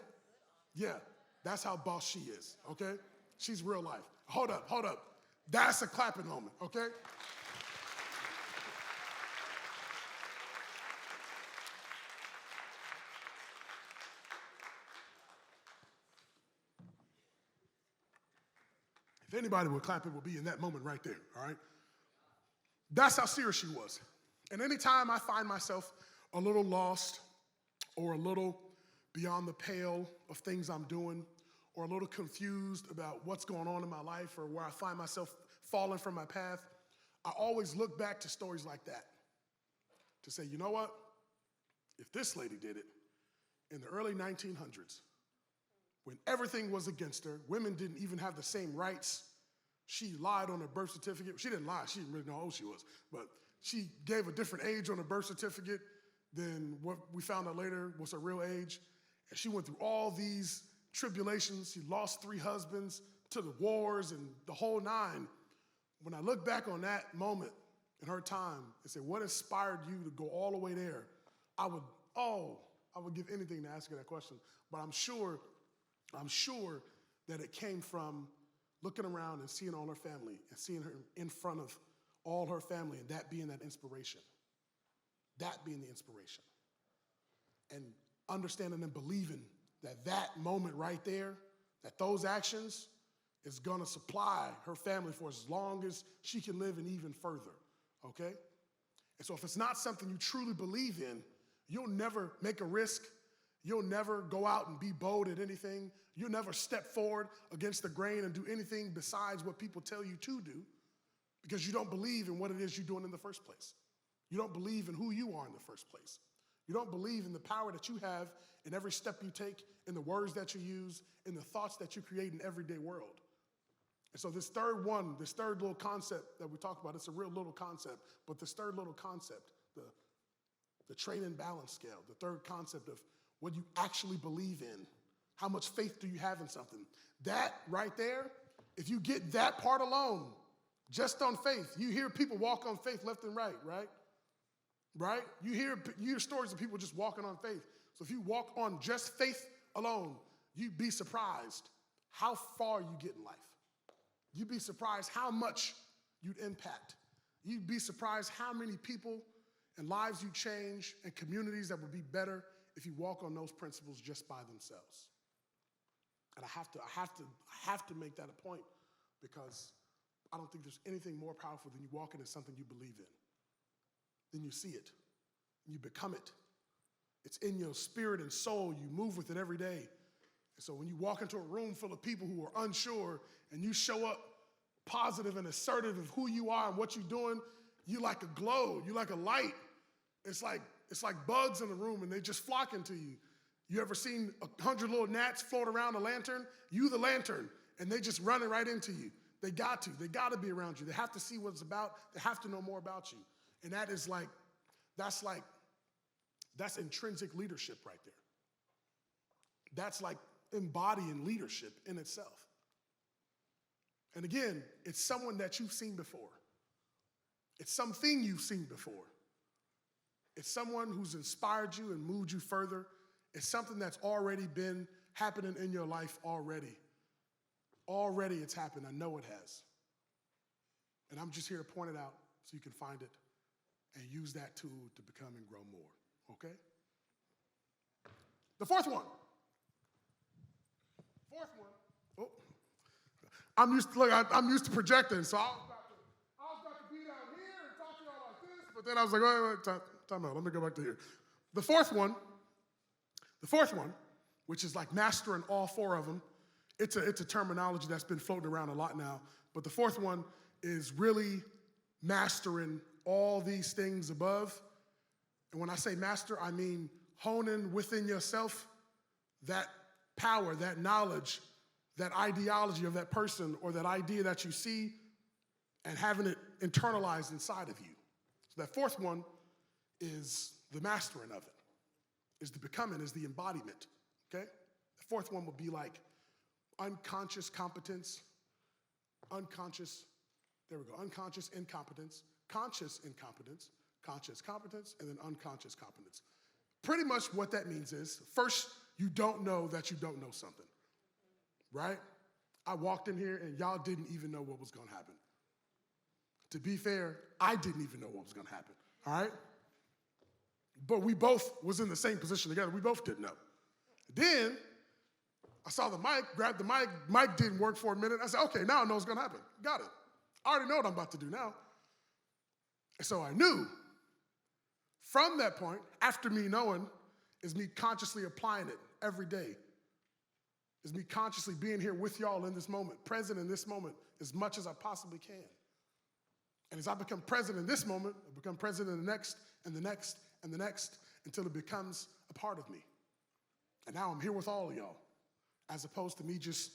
that's how boss she is, okay? She's real life. Hold up. That's a clapping moment, okay? If anybody would clap, it would be in that moment right there, all right? That's how serious she was. And anytime I find myself a little lost or a little beyond the pale of things I'm doing or a little confused about what's going on in my life or where I find myself falling from my path, I always look back to stories like that to say, you know what? If this lady did it in the early 1900s, when everything was against her, women didn't even have the same rights. She lied on her birth certificate. She didn't lie. She didn't really know how old she was. But she gave a different age on her birth certificate than what we found out later was her real age. And she went through all these tribulations. She lost 3 husbands to the wars and the whole 9. When I look back on that moment in her time and say, what inspired you to go all the way there? I would give anything to ask her that question. But I'm sure that it came from looking around and seeing all her family and seeing her in front of all her family and that being that inspiration. That being the inspiration. And understanding and believing that that moment right there, that those actions is gonna supply her family for as long as she can live and even further, okay? And so if it's not something you truly believe in, you'll never make a risk. You'll never go out and be bold at anything. You'll never step forward against the grain and do anything besides what people tell you to do because you don't believe in what it is you're doing in the first place. You don't believe in who you are in the first place. You don't believe in the power that you have in every step you take, in the words that you use, in the thoughts that you create in everyday world. And so this third little concept that we talked about, it's a real little concept, but this third little concept, the train and balance scale, the third concept of what you actually believe in, how much faith do you have in something? That right there, if you get that part alone, just on faith, you hear people walk on faith left and right? Right? You hear stories of people just walking on faith. So if you walk on just faith alone, you'd be surprised how far you get in life. You'd be surprised how much you'd impact. You'd be surprised how many people and lives you change and communities that would be better if you walk on those principles just by themselves. And I have to make that a point because I don't think there's anything more powerful than you walking in something you believe in. Then you see it, you become it. It's in your spirit and soul. You move with it every day. And so when you walk into a room full of people who are unsure and you show up positive and assertive of who you are and what you're doing, you like a glow, you like a light. It's like bugs in the room and they just flocking to you. You ever seen 100 little gnats float around a lantern? You the lantern, and they just running right into you. They got to be around you. They have to see what it's about. They have to know more about you. And that's intrinsic leadership right there. That's like embodying leadership in itself. And again, it's someone that you've seen before. It's something you've seen before. It's someone who's inspired you and moved you further. It's something that's already been happening in your life already. Already it's happened. I know it has. And I'm just here to point it out so you can find it and use that tool to become and grow more, okay? The fourth one. Oh, I'm used to projecting, so I was about to be down here and talk to y'all like this, but then I was like, wait, time out, let me go back to here. The fourth one, which is like mastering all 4 of them, it's a terminology that's been floating around a lot now, but the fourth one is really mastering all these things above. And when I say master, I mean honing within yourself that power, that knowledge, that ideology of that person or that idea that you see and having it internalized inside of you. So that fourth one is the mastering of it, is the becoming, is the embodiment, okay? The fourth one would be like unconscious competence, unconscious incompetence, conscious incompetence, conscious competence, and then unconscious competence. Pretty much what that means is, first, you don't know that you don't know something, right? I walked in here and y'all didn't even know what was gonna happen. To be fair, I didn't even know what was gonna happen, all right? But we both was in the same position together. We both didn't know. Then, I saw the mic, grabbed the mic. Mic didn't work for a minute. I said, okay, now I know what's gonna happen. Got it. I already know what I'm about to do now. And so I knew. From that point, after me knowing, is me consciously applying it every day. Is me consciously being here with y'all in this moment, present in this moment as much as I possibly can. And as I become present in this moment, I become present in the next, and the next, and the next, until it becomes a part of me. And now I'm here with all of y'all, as opposed to me just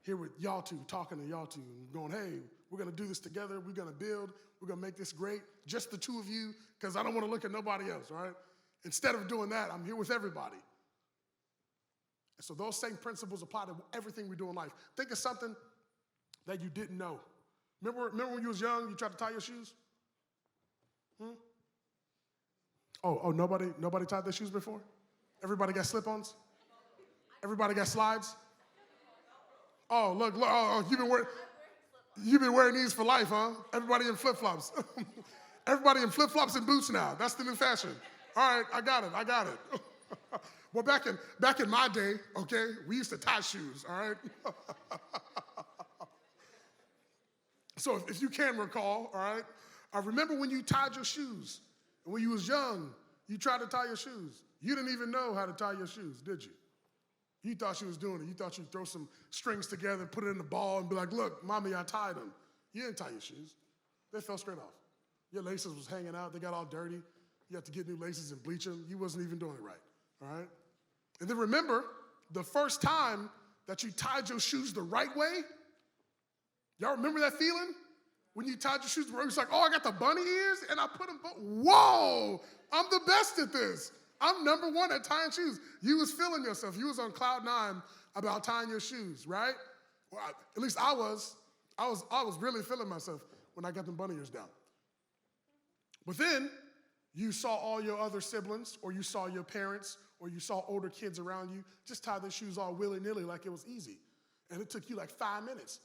here with y'all two, talking to y'all two, and going, hey, we're gonna do this together, we're gonna build, We're gonna make this great, just the two of you, because I don't wanna look at nobody else, all right? Instead of doing that, I'm here with everybody. And so those same principles apply to everything we do in life. Think of something that you didn't know. Remember when you was young, you tried to tie your shoes? Nobody tied their shoes before? Everybody got slip-ons? Everybody got slides? Oh, look, you've been wearing these for life, huh? Everybody in flip-flops. Everybody in flip-flops and boots now. That's the new fashion. All right, I got it. Well, back in my day, okay, we used to tie shoes, all right? So if you can recall, all right, I remember when you tied your shoes, and when you was young, you tried to tie your shoes. You didn't even know how to tie your shoes, did you? You thought you was doing it. You thought you'd throw some strings together, put it in the ball, and be like, look, mommy, I tied them. You didn't tie your shoes. They fell straight off. Your laces was hanging out. They got all dirty. You had to get new laces and bleach them. You wasn't even doing it right, all right? And then remember, the first time that you tied your shoes the right way, y'all remember that feeling? When you tied your shoes, where it was like, oh, I got the bunny ears, and I put them, whoa, I'm the best at this. I'm number one at tying shoes. You was feeling yourself. You was on cloud 9 about tying your shoes, right? Well, at least I was. I was really feeling myself when I got them bunny ears down. But then you saw all your other siblings, or you saw your parents, or you saw older kids around you just tie their shoes all willy-nilly like it was easy. And it took you like 5 minutes.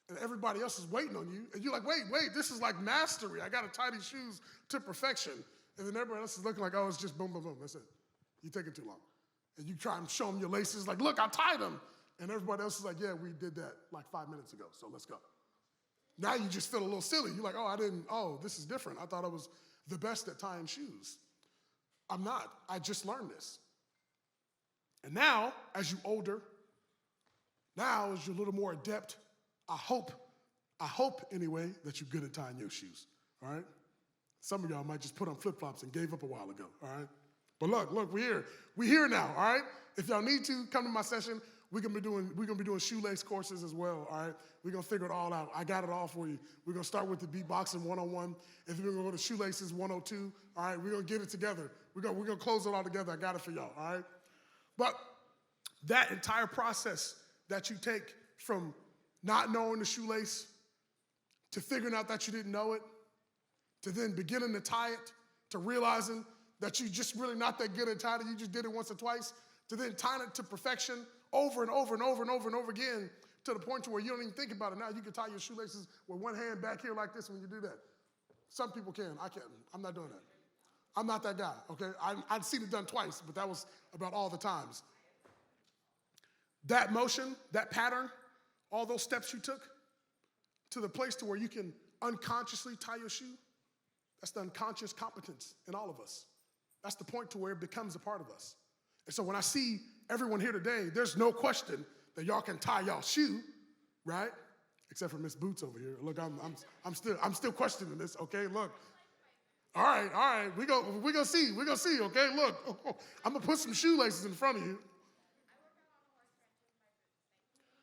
And everybody else is waiting on you. And you're like, wait, this is like mastery. I got to tie these shoes to perfection. And then everybody else is looking like, oh, it's just boom, boom, boom. That's it. You're taking too long. And you try and show them your laces, like, look, I tied them. And everybody else is like, yeah, we did that like 5 minutes ago, so let's go. Now you just feel a little silly. You're like, this is different. I thought I was the best at tying shoes. I'm not. I just learned this. And now, as you're older, now as you're a little more adept, I hope anyway, that you're good at tying your shoes, all right? Some of y'all might just put on flip-flops and gave up a while ago, all right? But look, we're here. We're here now, all right? If y'all need to, come to my session. We're gonna be doing shoelace courses as well, all right? We're gonna figure it all out. I got it all for you. We're gonna start with the beatboxing 101, and then we're gonna go to shoelaces 102, all right? We're gonna get it together. We're gonna close it all together. I got it for y'all, all right? But that entire process that you take from not knowing the shoelace, to figuring out that you didn't know it, to then beginning to tie it, to realizing that you're just really not that good at tying it, you just did it once or twice, to then tying it to perfection over and over and over and over and over again, to the point to where you don't even think about it now. You can tie your shoelaces with one hand back here like this when you do that. Some people can. I can't. I'm not doing that. I'm not that guy, okay? I'd seen it done twice, but that was about all the times. That motion, that pattern, all those steps you took to the place to where you can unconsciously tie your shoe, that's the unconscious competence in all of us. That's the point to where it becomes a part of us. And so when I see everyone here today, there's no question that y'all can tie y'all shoe, right? Except for Miss Boots over here. Look, I'm still questioning this, okay? Look. All right. We gonna see, okay? Look, I'm gonna put some shoelaces in front of you.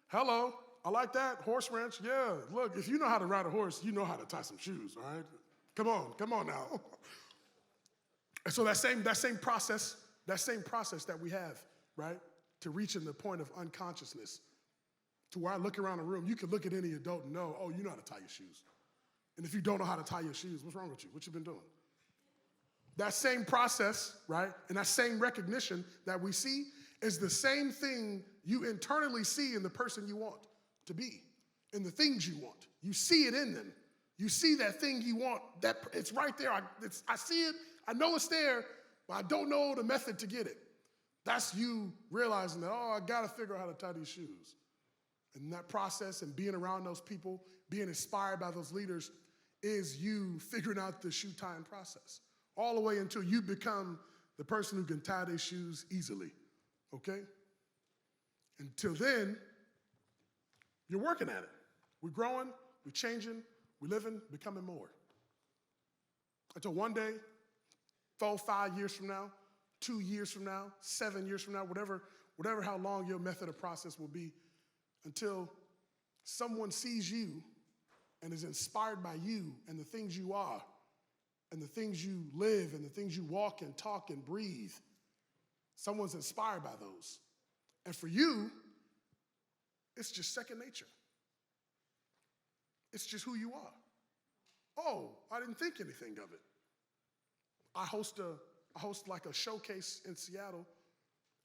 Hello, I like that, horse ranch, yeah. Look, if you know how to ride a horse, you know how to tie some shoes, all right? Come on now. And so that same process that we have, right, to reaching the point of unconsciousness, to where I look around the room, you can look at any adult and know, oh, you know how to tie your shoes. And if you don't know how to tie your shoes, what's wrong with you? What you been doing? That same process, right, and that same recognition that we see is the same thing you internally see in the person you want to be, in the things you want. You see it in them. You see that thing you want, that it's right there. I see it, I know it's there, but I don't know the method to get it. That's you realizing that, I gotta figure out how to tie these shoes. And that process and being around those people, being inspired by those leaders, is you figuring out the shoe tying process. All the way until you become the person who can tie their shoes easily, okay? Until then, you're working at it. We're growing, we're changing, we're living, becoming more. Until one day, 4, 5 years from now, 2 years from now, 7 years from now, whatever how long your method of process will be, until someone sees you and is inspired by you and the things you are and the things you live and the things you walk and talk and breathe. Someone's inspired by those. And for you, it's just second nature. It's just who you are. Oh, I didn't think anything of it. I host like a showcase in Seattle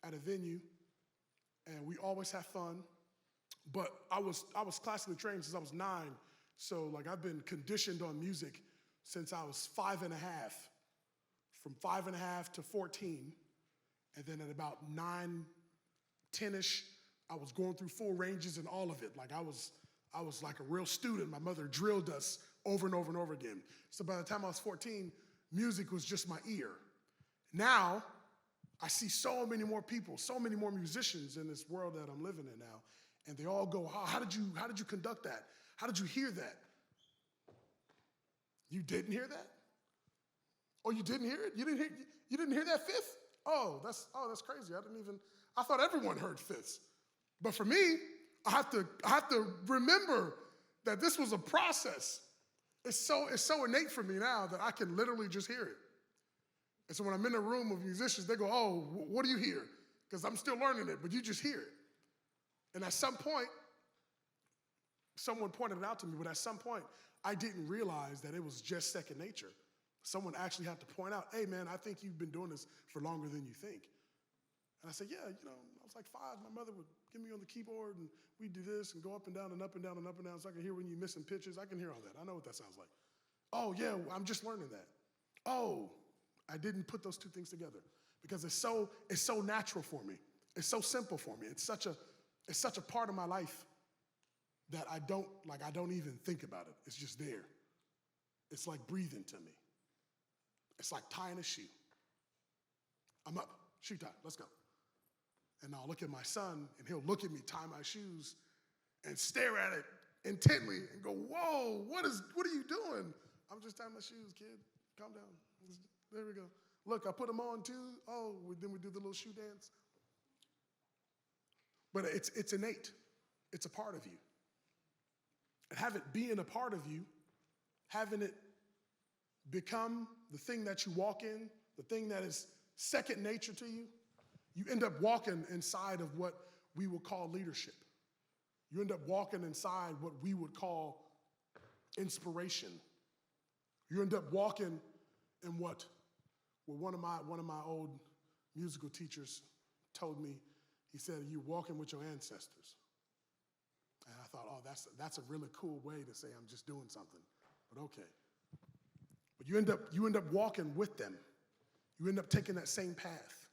at a venue, and we always have fun. But I was classically trained since I was 9, so like I've been conditioned on music since I was 5 and a half. From 5 and a half to 14, and then at about 9, 10-ish, I was going through full ranges and all of it. Like I was like a real student. My mother drilled us over and over and over again. So by the time I was 14, music was just my ear. Now, I see so many more people, so many more musicians in this world that I'm living in now, and they all go, how did you conduct that? How did you hear that? You didn't hear that? Oh, you didn't hear it? You didn't hear that fifth? Oh, that's crazy. I thought everyone heard fifths. But for me, I have to remember that this was a process. It's so innate for me now that I can literally just hear it. And so when I'm in a room of musicians, they go, oh, what do you hear? Because I'm still learning it, but you just hear it. And at some point, someone pointed it out to me, but at some point, I didn't realize that it was just second nature. Someone actually had to point out, hey, man, I think you've been doing this for longer than you think. And I said, yeah, I was like 5. My mother would get me on the keyboard, and we'd do this and go up and down and up and down and up and down so I can hear when you're missing pitches. I can hear all that. I know what that sounds like. Oh, yeah, I'm just learning that. Oh, I didn't put those two things together because it's so natural for me. It's so simple for me. It's such a part of my life that I don't even think about it. It's just there. It's like breathing to me. It's like tying a shoe. I'm up, shoe tie, let's go. And I'll look at my son, and he'll look at me tie my shoes and stare at it intently and go, whoa, what are you doing? I'm just tying my shoes, kid. Calm down. There we go. Look, I put them on too. Oh, then we do the little shoe dance. But it's innate. It's a part of you. And have it being a part of you, having it become the thing that you walk in, the thing that is second nature to you, you end up walking inside of what we would call leadership. You end up walking inside what we would call inspiration. You end up walking in what one of my old musical teachers told me. He said, you're walking with your ancestors. And I thought, oh, that's a really cool way to say I'm just doing something. But okay. But you end up walking with them. You end up taking that same path.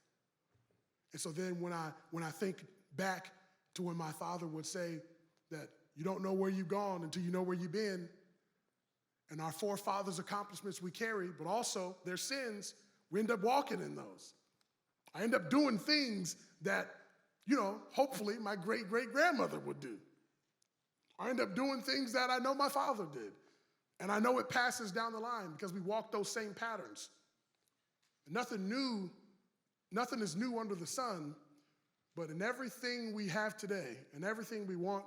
And so then when I think back to when my father would say that you don't know where you've gone until you know where you've been, and our forefathers' accomplishments we carry, but also their sins, we end up walking in those. I end up doing things that, hopefully my great-great-grandmother would do. I end up doing things that I know my father did. And I know it passes down the line because we walk those same patterns. And nothing is new under the sun, but in everything we have today and everything we want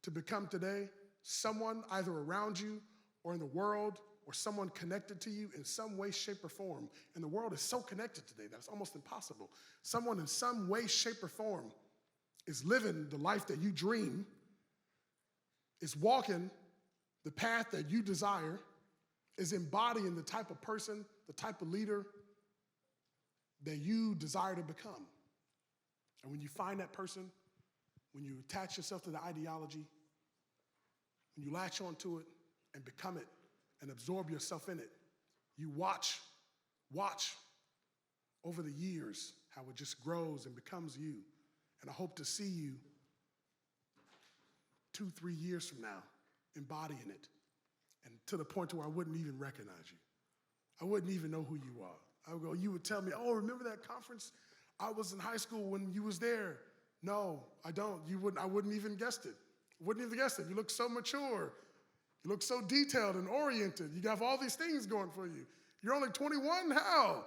to become today, someone either around you or in the world or someone connected to you in some way, shape, or form. And the world is so connected today that it's almost impossible. Someone in some way, shape, or form is living the life that you dream, is walking the path that you desire, is embodying the type of person, the type of leader that you desire to become. And when you find that person, when you attach yourself to the ideology, when you latch onto it and become it and absorb yourself in it, you watch over the years how it just grows and becomes you. And I hope to see you 2-3 years from now embodying it, and to the point to where I wouldn't even recognize you. I wouldn't even know who you are. You would tell me, oh, remember that conference? I was in high school when you was there. No, I don't. I wouldn't even guessed it. Wouldn't even guessed it. You look so mature. You look so detailed and oriented. You have all these things going for you. You're only 21? How?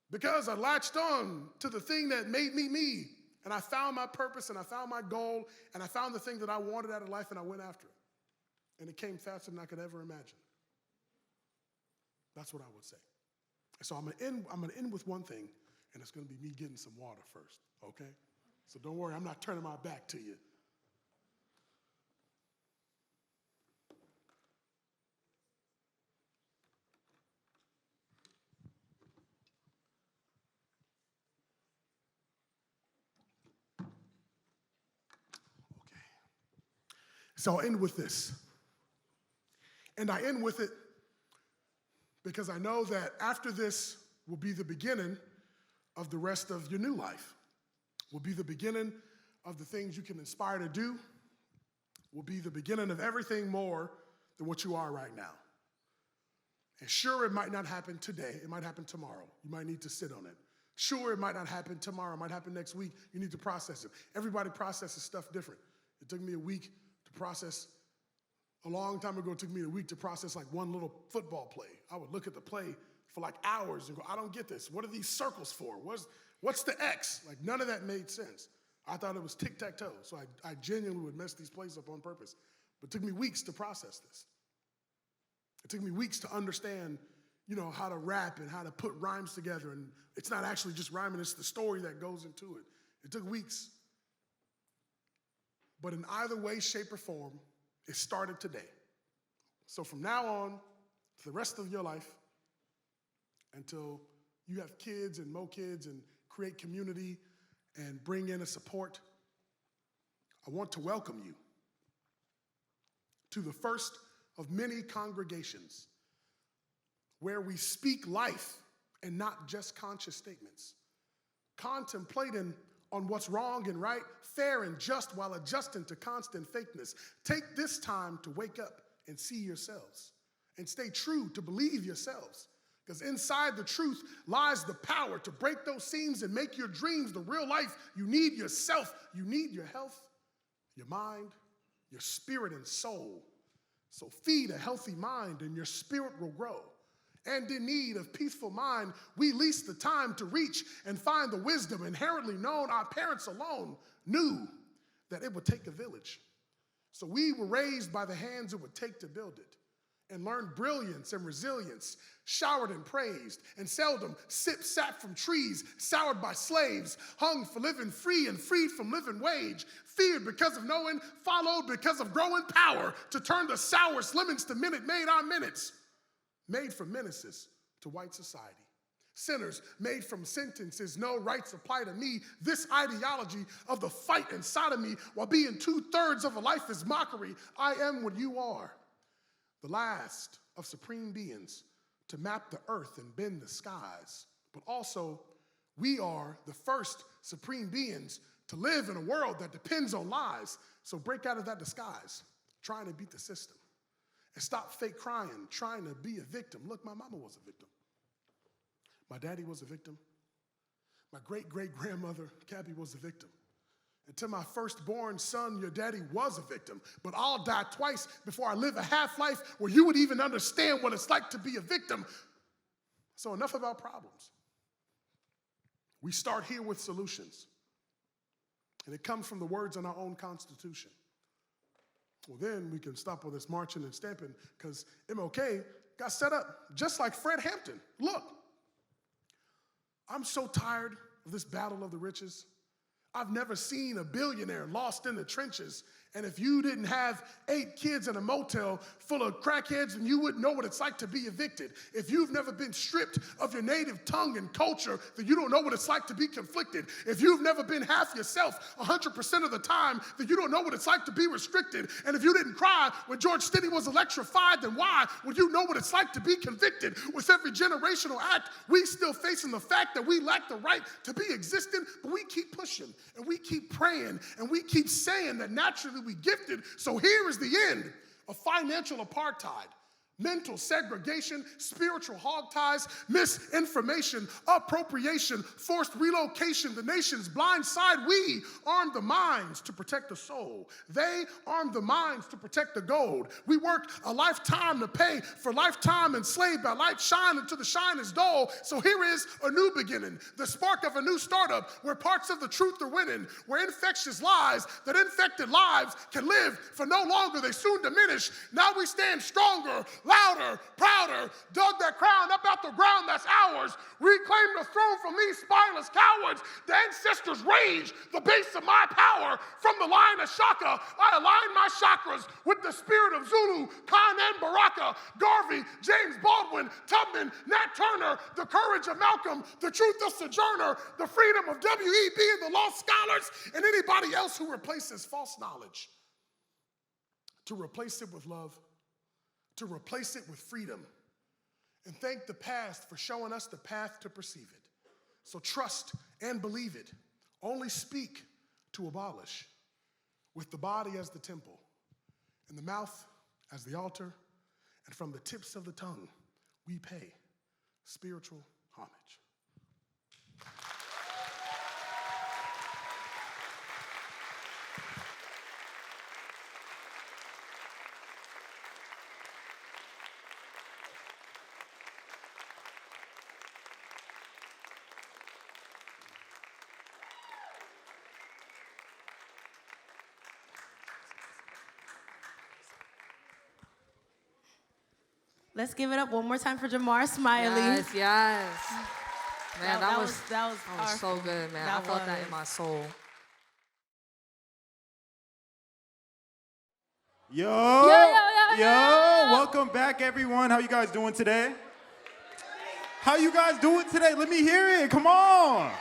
Because I latched on to the thing that made me me. And I found my purpose and I found my goal and I found the thing that I wanted out of life and I went after it. And it came faster than I could ever imagine. That's what I would say. So I'm gonna end with one thing, and it's gonna be me getting some water first, okay? So don't worry, I'm not turning my back to you. Okay. So I'll end with this. And I end with it because I know that after this will be the beginning of the rest of your new life, will be the beginning of the things you can aspire to do, will be the beginning of everything more than what you are right now. And sure, it might not happen today. It might happen tomorrow. You might need to sit on it. Sure, it might not happen tomorrow. It might happen next week. You need to process it. Everybody processes stuff different. It took me a week to process. A long time ago, it took me a week to process like one little football play. I would look at the play for like hours and go, I don't get this. What are these circles for? What's the X? Like none of that made sense. I thought it was tic-tac-toe. So I genuinely would mess these plays up on purpose. But it took me weeks to process this. It took me weeks to understand, how to rap and how to put rhymes together. And it's not actually just rhyming, it's the story that goes into it. It took weeks. But in either way, shape, or form, it started today. So from now on, for the rest of your life, until you have kids and more kids and create community and bring in a support, I want to welcome you to the first of many congregations where we speak life and not just conscious statements, contemplating on what's wrong and right, fair and just, while adjusting to constant fakeness. Take this time to wake up and see yourselves and stay true to believe yourselves. Because inside the truth lies the power to break those seams and make your dreams the real life. You need yourself. You need your health, your mind, your spirit and soul. So feed a healthy mind and your spirit will grow. And in need of peaceful mind, we lease the time to reach and find the wisdom inherently known. Our parents alone knew that it would take a village. So we were raised by the hands it would take to build it, and learned brilliance and resilience, showered and praised, and seldom sat from trees, soured by slaves, hung for living free and freed from living wage, feared because of knowing, followed because of growing power, to turn the sourest lemons to Minute Maid our minutes, made from menaces to white society. Sinners made from sentences, no rights apply to me. This ideology of the fight inside of me, while being 2/3 of a life is mockery, I am what you are. The last of supreme beings to map the earth and bend the skies. But also, we are the first supreme beings to live in a world that depends on lies. So break out of that disguise, trying to beat the system. And stop fake crying, trying to be a victim. Look, my mama was a victim. My daddy was a victim. My great-great-grandmother, Cabby, was a victim. And to my firstborn son, your daddy was a victim. But I'll die twice before I live a half-life where you would even understand what it's like to be a victim. So enough about problems. We start here with solutions. And it comes from the words in our own Constitution. Well, then we can stop all this marching and stamping, because MLK got set up just like Fred Hampton. Look, I'm so tired of this battle of the riches. I've never seen a billionaire lost in the trenches. And if you didn't have 8 kids in a motel full of crackheads, then you wouldn't know what it's like to be evicted. If you've never been stripped of your native tongue and culture, then you don't know what it's like to be conflicted. If you've never been half yourself 100% of the time, then you don't know what it's like to be restricted. And if you didn't cry when George Stinney was electrified, then why would you know what it's like to be convicted? With every generational act, we still facing the fact that we lack the right to be existent, but we keep pushing, and we keep praying, and we keep saying that naturally we gifted. So here is the end of financial apartheid. mental segregation, spiritual hogties, misinformation, appropriation, forced relocation, the nation's blind side. We arm the minds to protect the soul. They arm the minds to protect the gold. We worked a lifetime to pay for lifetime, enslaved by light shine until the shine is dull. So here is a new beginning, the spark of a new startup where parts of the truth are winning, where infectious lies that infected lives can live for no longer. They soon diminish. Now we stand stronger, louder, prouder, dug that crown up out the ground that's ours, reclaim the throne from these spineless cowards. The ancestors rage, the base of my power. From the line of Shaka, I align my chakras with the spirit of Zulu, Khan and Baraka, Garvey, James Baldwin, Tubman, Nat Turner, the courage of Malcolm, the truth of Sojourner, the freedom of W.E.B. and the lost scholars, and anybody else who replaces false knowledge. To replace it with love, to replace it with freedom, and thank the past for showing us the path to perceive it. So trust and believe it. Only speak to abolish, with the body as the temple, and the mouth as the altar, and from the tips of the tongue we pay spiritual homage. Let's give it up one more time for Jamaar Smiley. Yes, yes. Man, that was that so powerful. good, man. That I felt that in was. my soul. Yo, yo. Welcome back, everyone. How you guys doing today? How you guys doing today? Let me hear it. Come on.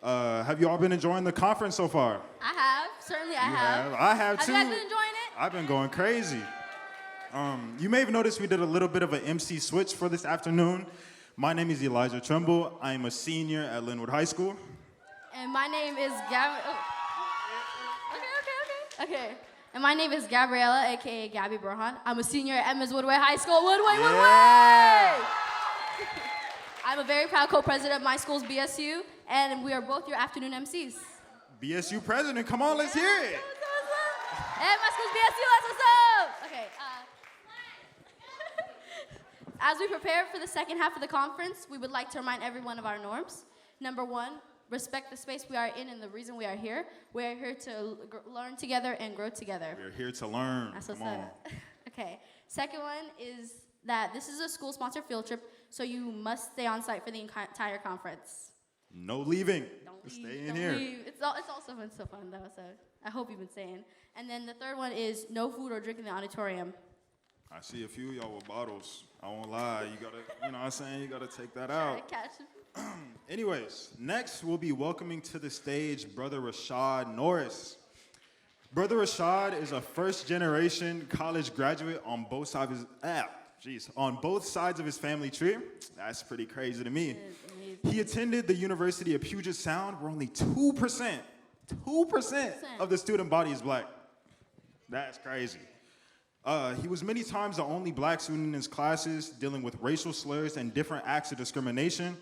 Have you all been enjoying the conference so far? I have. Certainly I have. I have too. Have you guys been enjoying it? I've been going crazy. You may have noticed we did a little bit of an MC switch for this afternoon. My name is Elijah Trumbull. I am a senior at Linwood High School. And my name is Okay. And my name is Gabriella, aka Gabby Burhan. I'm a senior at Edmonds Woodway High School. Woodway! I'm a very proud co-president of my school's BSU, and we are both your afternoon MCs. BSU president, come on, let's hear it. And my school's BSU, that's what's up! Okay, as we prepare for the second half of the conference, we would like to remind everyone of our norms. Number one, respect the space we are in and the reason we are here. We are here to learn together and grow together. We're here to learn. That's what's Come on. up. Okay. Second one is that this is a school-sponsored field trip, so you must stay on site for the entire conference. No leaving. Don't Stay leave. in Don't here. leave. It's also been so fun though. So I hope you've been staying. And then the third one is no food or drink in the auditorium. I see a few of y'all with bottles. I won't lie. You gotta, you know what I'm saying? You gotta take that Try out. to catch it. Anyways, next we'll be welcoming to the stage Brother Rashad Norris. Brother Rashad is a first-generation college graduate on both sides of his family tree. That's pretty crazy to me. He attended the University of Puget Sound, where only 2% of the student body is black. That's crazy. He was many times the only black student in his classes dealing with racial slurs and different acts of discrimination.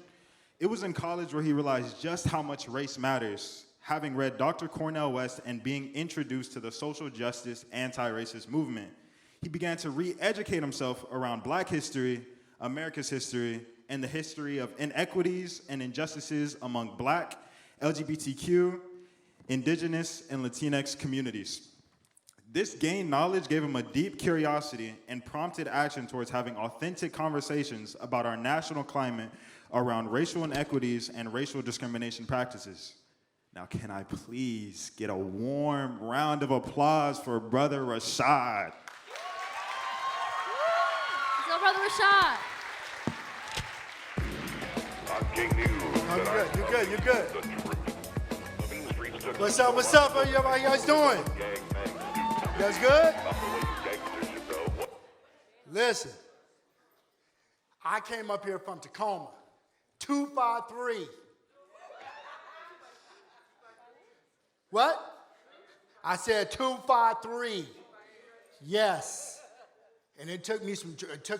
It was in college where he realized just how much race matters, having read Dr. Cornel West and being introduced to the social justice anti-racist movement. He began to re-educate himself around black history, America's history, and the history of inequities and injustices among black, LGBTQ, indigenous, and Latinx communities. This gained knowledge gave him a deep curiosity and prompted action towards having authentic conversations about our national climate around racial inequities and racial discrimination practices. Now, can I please get a warm round of applause for Brother Rashad? So, Brother Rashad. You're good. What's up? How you guys doing? You guys good? Listen, I came up here from Tacoma, 253. What? I said 253. Yes. And it took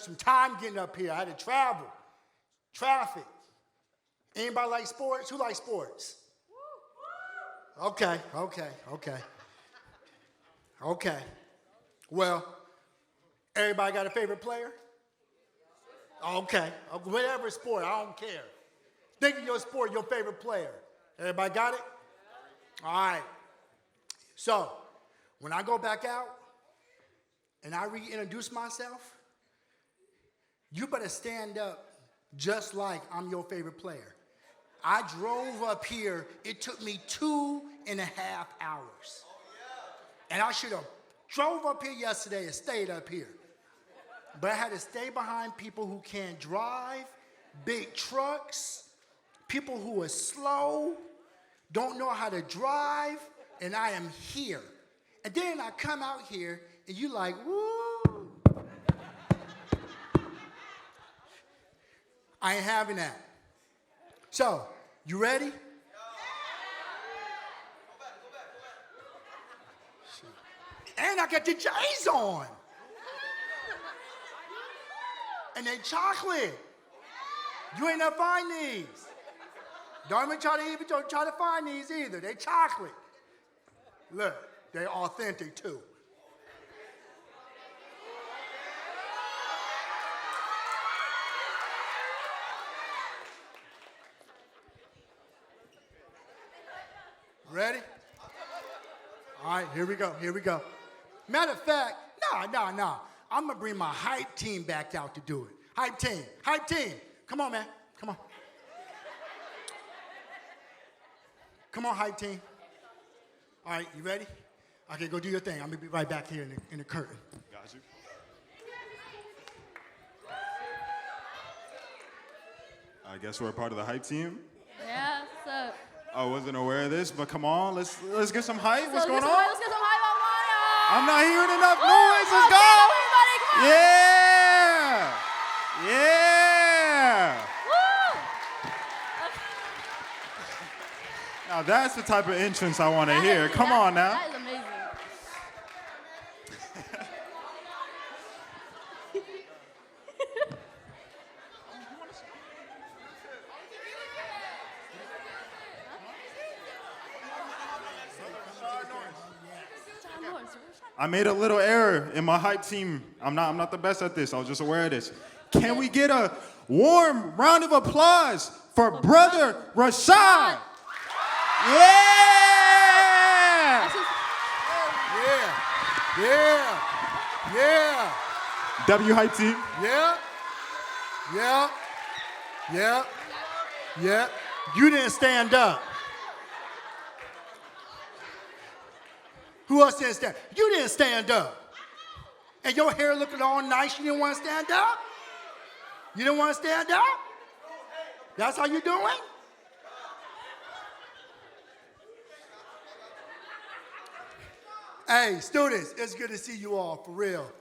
some time getting up here. I had to travel, traffic. Anybody like sports? Who likes sports? Okay. Well, everybody got a favorite player? Okay. Whatever sport, I don't care. Think of your sport, your favorite player. Everybody got it? All right. So, when I go back out and I reintroduce myself, you better stand up just like I'm your favorite player. I drove up here. It took me 2.5 hours. And I should have drove up here yesterday and stayed up here. But I had to stay behind people who can't drive, big trucks, people who are slow, don't know how to drive, and I am here. And then I come out here, and you like, woo. I ain't having that. So, you ready? And I got the J's on. And they chocolate. You ain't never find these. Don't even try to find these either. They chocolate. Look, they're authentic too. Ready? All right, here we go. Matter of fact, no. I'm gonna bring my hype team back out to do it. Hype team. Come on, man. Come on. Come on, hype team. All right, you ready? Okay, go do your thing. I'm gonna be right back here in the curtain. Got you. I guess we're a part of the hype team. Yeah, what's up? I wasn't aware of this, but come on, let's get some hype. What's going on? Let's get some hype on Maya. I'm not hearing enough noise. Let's go. Everybody, come on. Yeah. Woo! Now that's the type of entrance I want to hear. Come on now. That is amazing. I made a little error in my hype team. I'm not the best at this. I was just aware of this. Can we get a warm round of applause for Brother Rashad? Yeah! Yeah. W hype team. Yeah. You didn't stand up. Who else didn't stand? You didn't stand up. And your hair looking all nice, you didn't want to stand up? You didn't want to stand up? That's how you doing? Hey, students, it's good to see you all, for real.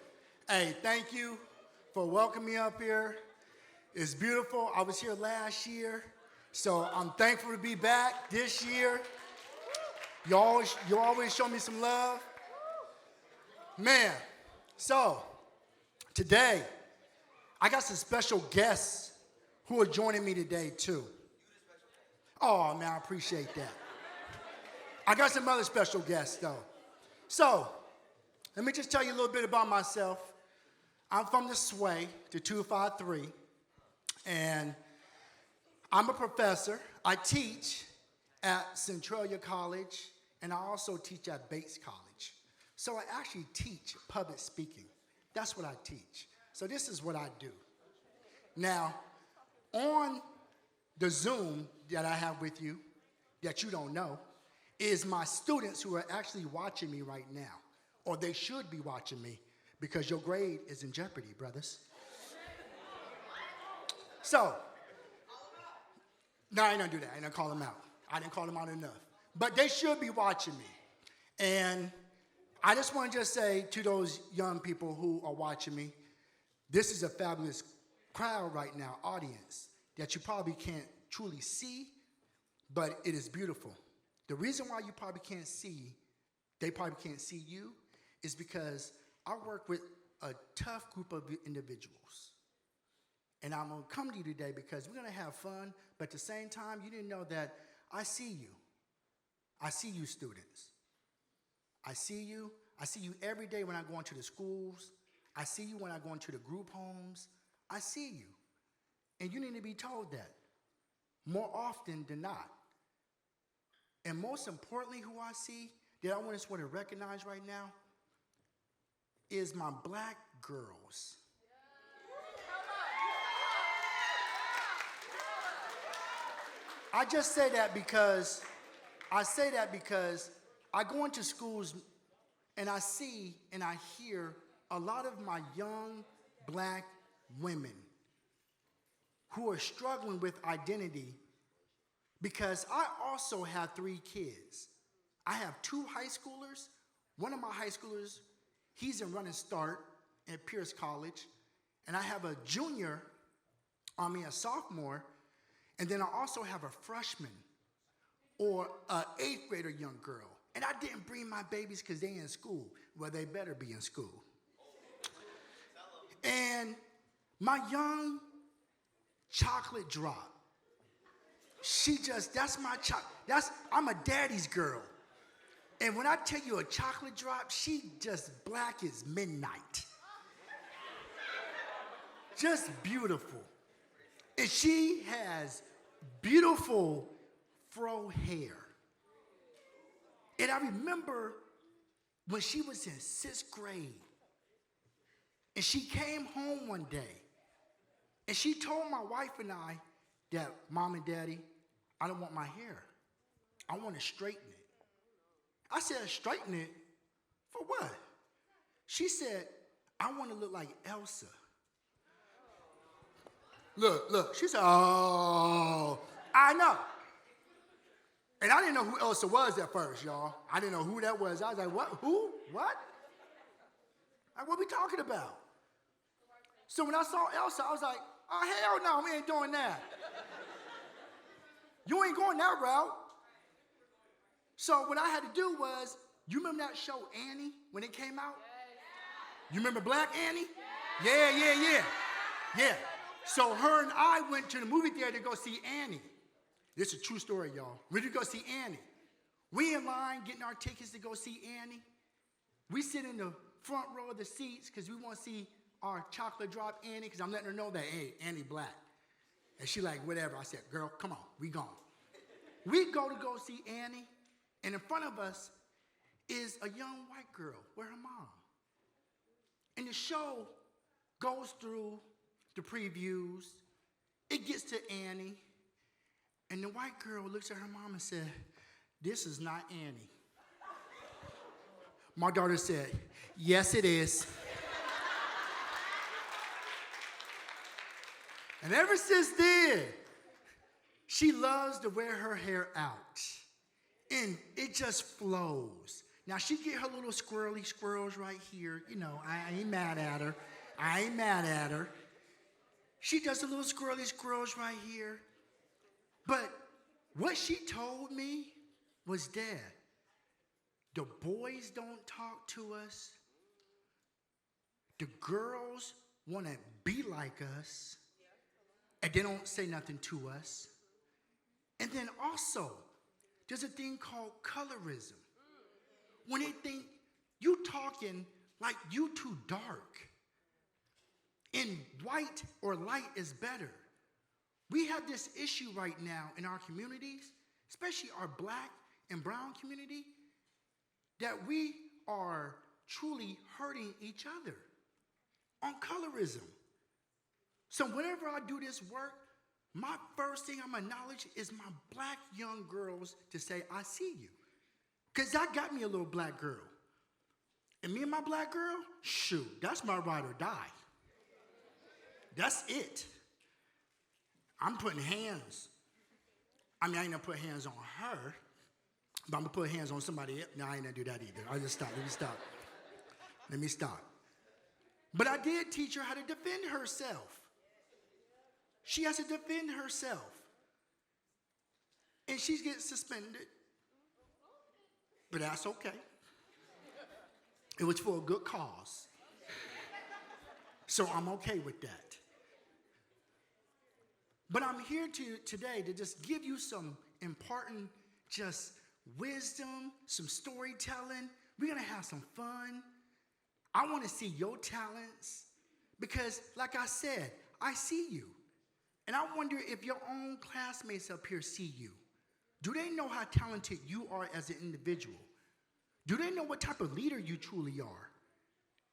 Hey, thank you for welcoming me up here. It's beautiful. I was here last year, so I'm thankful to be back this year. You always show me some love. Man, so today, I got some special guests who are joining me today too. Oh man, I appreciate that. I got some other special guests though. So, let me just tell you a little bit about myself. I'm from the Sway, the 253, and I'm a professor. I teach at Centralia College, and I also teach at Bates College. So I actually teach public speaking. That's what I teach. So this is what I do. Now, on the Zoom that I have with you, that you don't know, is my students who are actually watching me right now. Or they should be watching me, because your grade is in jeopardy, brothers. So, no, I ain't gonna do that. I ain't gonna call them out. I didn't call them out enough. But they should be watching me. And I just want to just say to those young people who are watching me, this is a fabulous crowd right now, audience, that you probably can't truly see, but it is beautiful. The reason why you probably can't see, they probably can't see you, is because I work with a tough group of individuals. And I'm gonna come to you today because we're gonna have fun, but at the same time, you didn't know that I see you. I see you, students. I see you. I see you every day when I go into the schools. I see you when I go into the group homes. I see you. And you need to be told that more often than not. And most importantly, who I see that I want to recognize right now is my black girls. I just say that because I go into schools and I see and I hear a lot of my young black women who are struggling with identity, because I also have 3 kids. I have 2 high schoolers. One of my high schoolers, he's in Running Start at Pierce College. And I have a sophomore. And then I also have a freshman or an 8th grader young girl. And I didn't bring my babies because they in school. Well, they better be in school. And my young chocolate drop. That's my I'm a daddy's girl. And when I tell you a chocolate drop, she just black as midnight. Just beautiful. And she has beautiful fro hair. And I remember when she was in 6th grade, and she came home one day, and she told my wife and I that, Mom and Daddy, I don't want my hair. I want to straighten it. I said, straighten it? For what? She said, I want to look like Elsa. Look. She said, oh, I know. And I didn't know who Elsa was at first, y'all. I didn't know who that was. I was like, what? Who? What? Like, what are we talking about? So when I saw Elsa, I was like, oh, hell no, we ain't doing that. You ain't going that route. So what I had to do was, you remember that show Annie when it came out? You remember Black Annie? Yeah. So her and I went to the movie theater to go see Annie. This is a true story, y'all. We did go see Annie. We in line getting our tickets to go see Annie. We sit in the front row of the seats because we want to see our chocolate drop Annie, because I'm letting her know that, hey, Annie black. And she like, whatever. I said, girl, come on, we gone. We go see Annie, and in front of us is a young white girl with her mom. And the show goes through the previews. It gets to Annie, and the white girl looks at her mom and said, this is not Annie. My daughter said, yes, it is. And ever since then, she loves to wear her hair out. And it just flows. Now, she get her little squirrels right here. You know, I ain't mad at her. She does the little squirrels right here. But what she told me was, Dad, the boys don't talk to us. The girls want to be like us. And they don't say nothing to us. And then also, there's a thing called colorism. When they think you talking like you too dark, and white or light is better. We have this issue right now in our communities, especially our black and brown community, that we are truly hurting each other on colorism. So whenever I do this work, my first thing I'm gonna acknowledge is my black young girls to say, I see you. Because that got me a little black girl. And me and my black girl, shoot, that's my ride or die. That's it. I'm putting hands. I mean, I ain't gonna put hands on her, but I'm gonna put hands on somebody else. No, I ain't gonna do that either. I just stop. Let me stop. But I did teach her how to defend herself. She has to defend herself. And she's getting suspended. But that's okay. It was for a good cause. So I'm okay with that. But I'm here today to just give you some important just wisdom, some storytelling. We're going to have some fun. I want to see your talents because, like I said, I see you. And I wonder if your own classmates up here see you. Do they know how talented you are as an individual? Do they know what type of leader you truly are?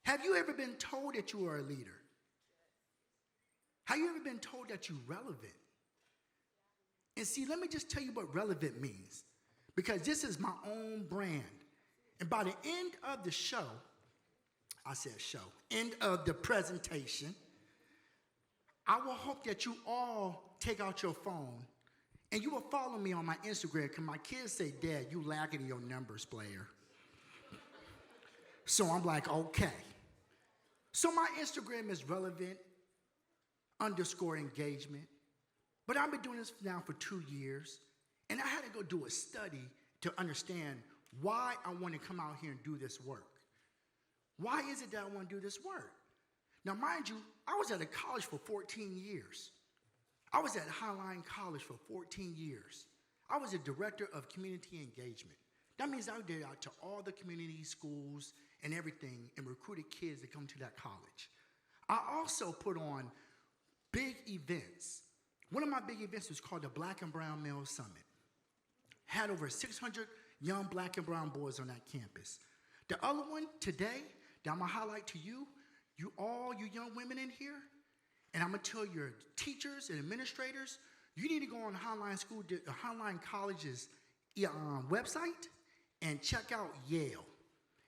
Have you ever been told that you are a leader? Have you ever been told that you're relevant? And see, let me just tell you what relevant means, because this is my own brand. And by the end of the show, end of the presentation, I will hope that you all take out your phone and you will follow me on my Instagram, because my kids say, Dad, you lagging in your numbers, player. So I'm like, okay. So my Instagram is relevant_engagement. But I've been doing this now for 2 years, and I had to go do a study to understand why I want to come out here and do this work. Why is it that I want to do this work? Now, mind you, I was at a college for 14 years. I was at Highline College for 14 years. I was a director of community engagement. That means I did out to all the community schools and everything and recruited kids to come to that college. I also put on big events. One of my big events was called the Black and Brown Male Summit. Had over 600 young black and brown boys on that campus. The other one today that I'm gonna highlight to you, all you young women in here, and I'm gonna tell your teachers and administrators, you need to go on Highline College's website and check out Yale.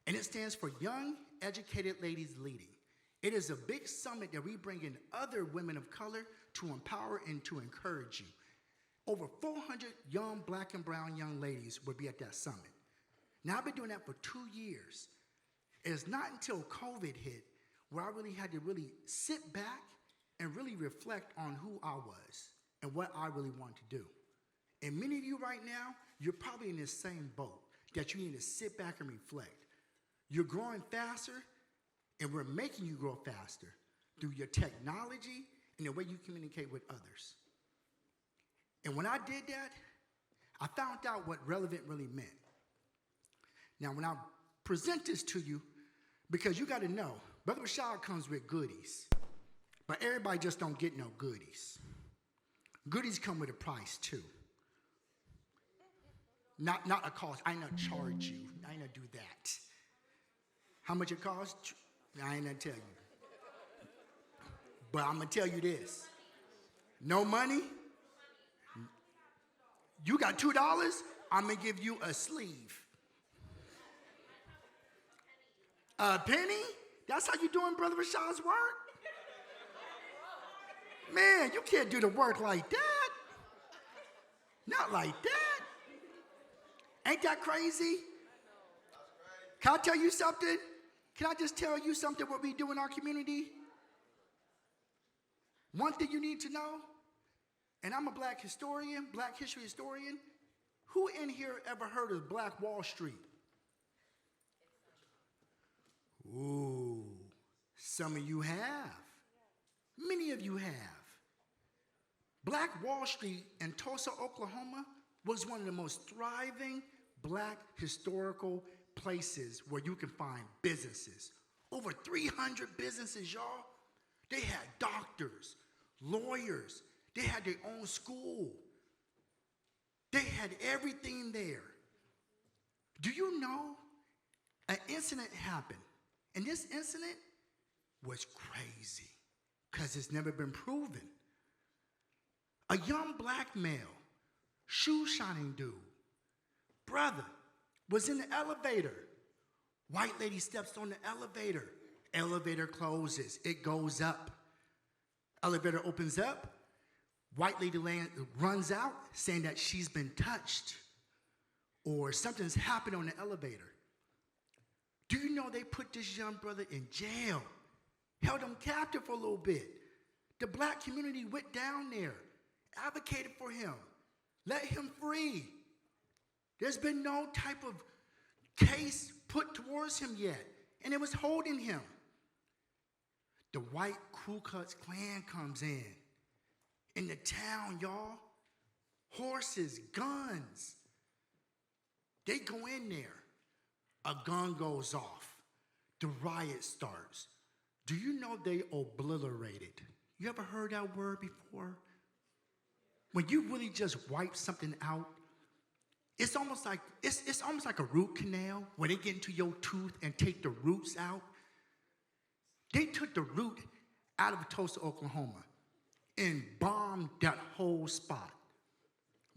And it stands for Young Educated Ladies Leading. It is a big summit that we bring in other women of color to empower and to encourage you. Over 400 young black and brown young ladies will be at that summit. Now, I've been doing that for 2 years. It's not until COVID hit where I really had to really sit back and really reflect on who I was and what I really want to do. And many of you right now, you're probably in this same boat that you need to sit back and reflect. You're growing faster, and we're making you grow faster through your technology and the way you communicate with others. And when I did that, I found out what relevant really meant. Now, when I present this to you, because you got to know, Brother Rashad comes with goodies, but everybody just don't get no goodies. Goodies come with a price too. Not a cost. I ain't gonna charge you. I ain't gonna do that. How much it costs? I ain't gonna tell you. But I'm gonna tell you this. No money? You got $2? I'm gonna give you a sleeve. A penny? That's how you doing Brother Rashad's work? Man, you can't do the work like that. Not like that. Ain't that crazy? Can I tell you something? Can I just tell you something what we do in our community? One thing you need to know, and I'm a black history historian. Who in here ever heard of Black Wall Street? Ooh, some of you have. Many of you have. Black Wall Street in Tulsa, Oklahoma was one of the most thriving black historical places where you can find businesses. Over 300 businesses, y'all. They had doctors, lawyers. They had their own school. They had everything there. Do you know an incident happened? And this incident was crazy because it's never been proven. A young black male, shoe-shining dude, brother, was in the elevator. White lady steps on the elevator. Elevator closes. It goes up. Elevator opens up. White lady runs out saying that she's been touched or something's happened on the elevator. Do you know they put this young brother in jail, held him captive for a little bit? The black community went down there, advocated for him, let him free. There's been no type of case put towards him yet, and it was holding him. the white Ku Klux Klan comes in the town, y'all. Horses, guns. They go in there. A gun goes off. The riot starts. Do you know they obliterated? You ever heard that word before? When you really just wipe something out, it's almost like a root canal where they get into your tooth and take the roots out. They took the root out of Tulsa, Oklahoma, and bombed that whole spot.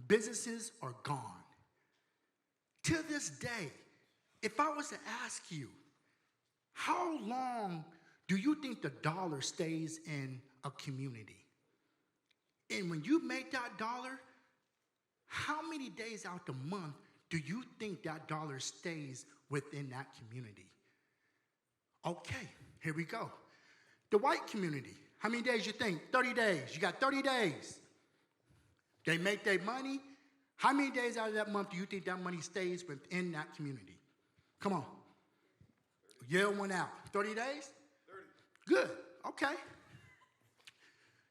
Businesses are gone. To this day, if I was to ask you, how long do you think the dollar stays in a community? And when you make that dollar, how many days out the month do you think that dollar stays within that community? Okay, here we go. The white community, how many days you think? 30 days. You got 30 days. They make their money. How many days out of that month do you think that money stays within that community? Come on. Yell one out. 30 days? 30. Good. Okay.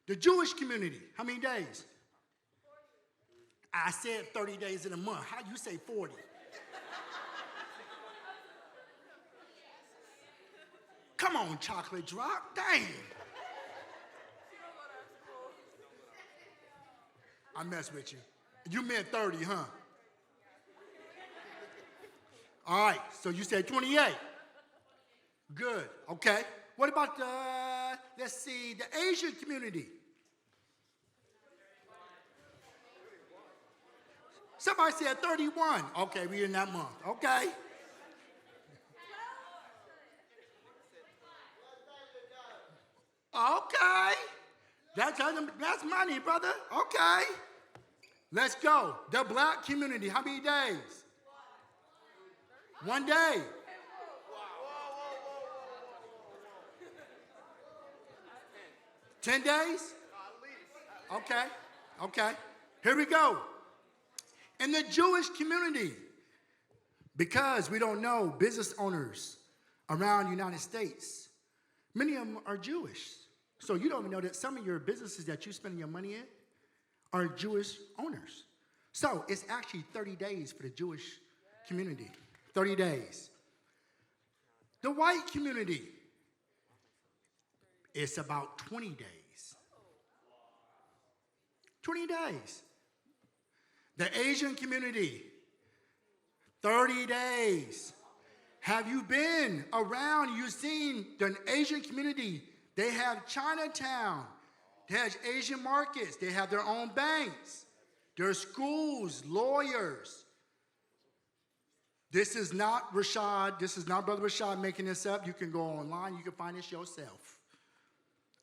The Jewish community, how many days? 40. I said 30 days in a month. How do you say 40? Come on, chocolate drop. Dang. I mess with you. You meant 30, huh? All right, so you said 28. Good, okay. What about the Asian community? Somebody said 31. Okay, we're in that month, okay. Okay, that's money, brother, okay. Let's go. The black community, how many days? 1 day. 10 days? Okay. Here we go. In the Jewish community, because we don't know business owners around the United States, many of them are Jewish. So you don't even know that some of your businesses that you're spending your money in are Jewish owners. So it's actually 30 days for the Jewish community. 30 days. The white community, it's about 20 days. 20 days. The Asian community, 30 days. Have you been around? You've seen the Asian community. They have Chinatown. They have Asian markets. They have their own banks. Their schools, lawyers. This is not Rashad. This is not Brother Rashad making this up. You can go online. You can find this yourself.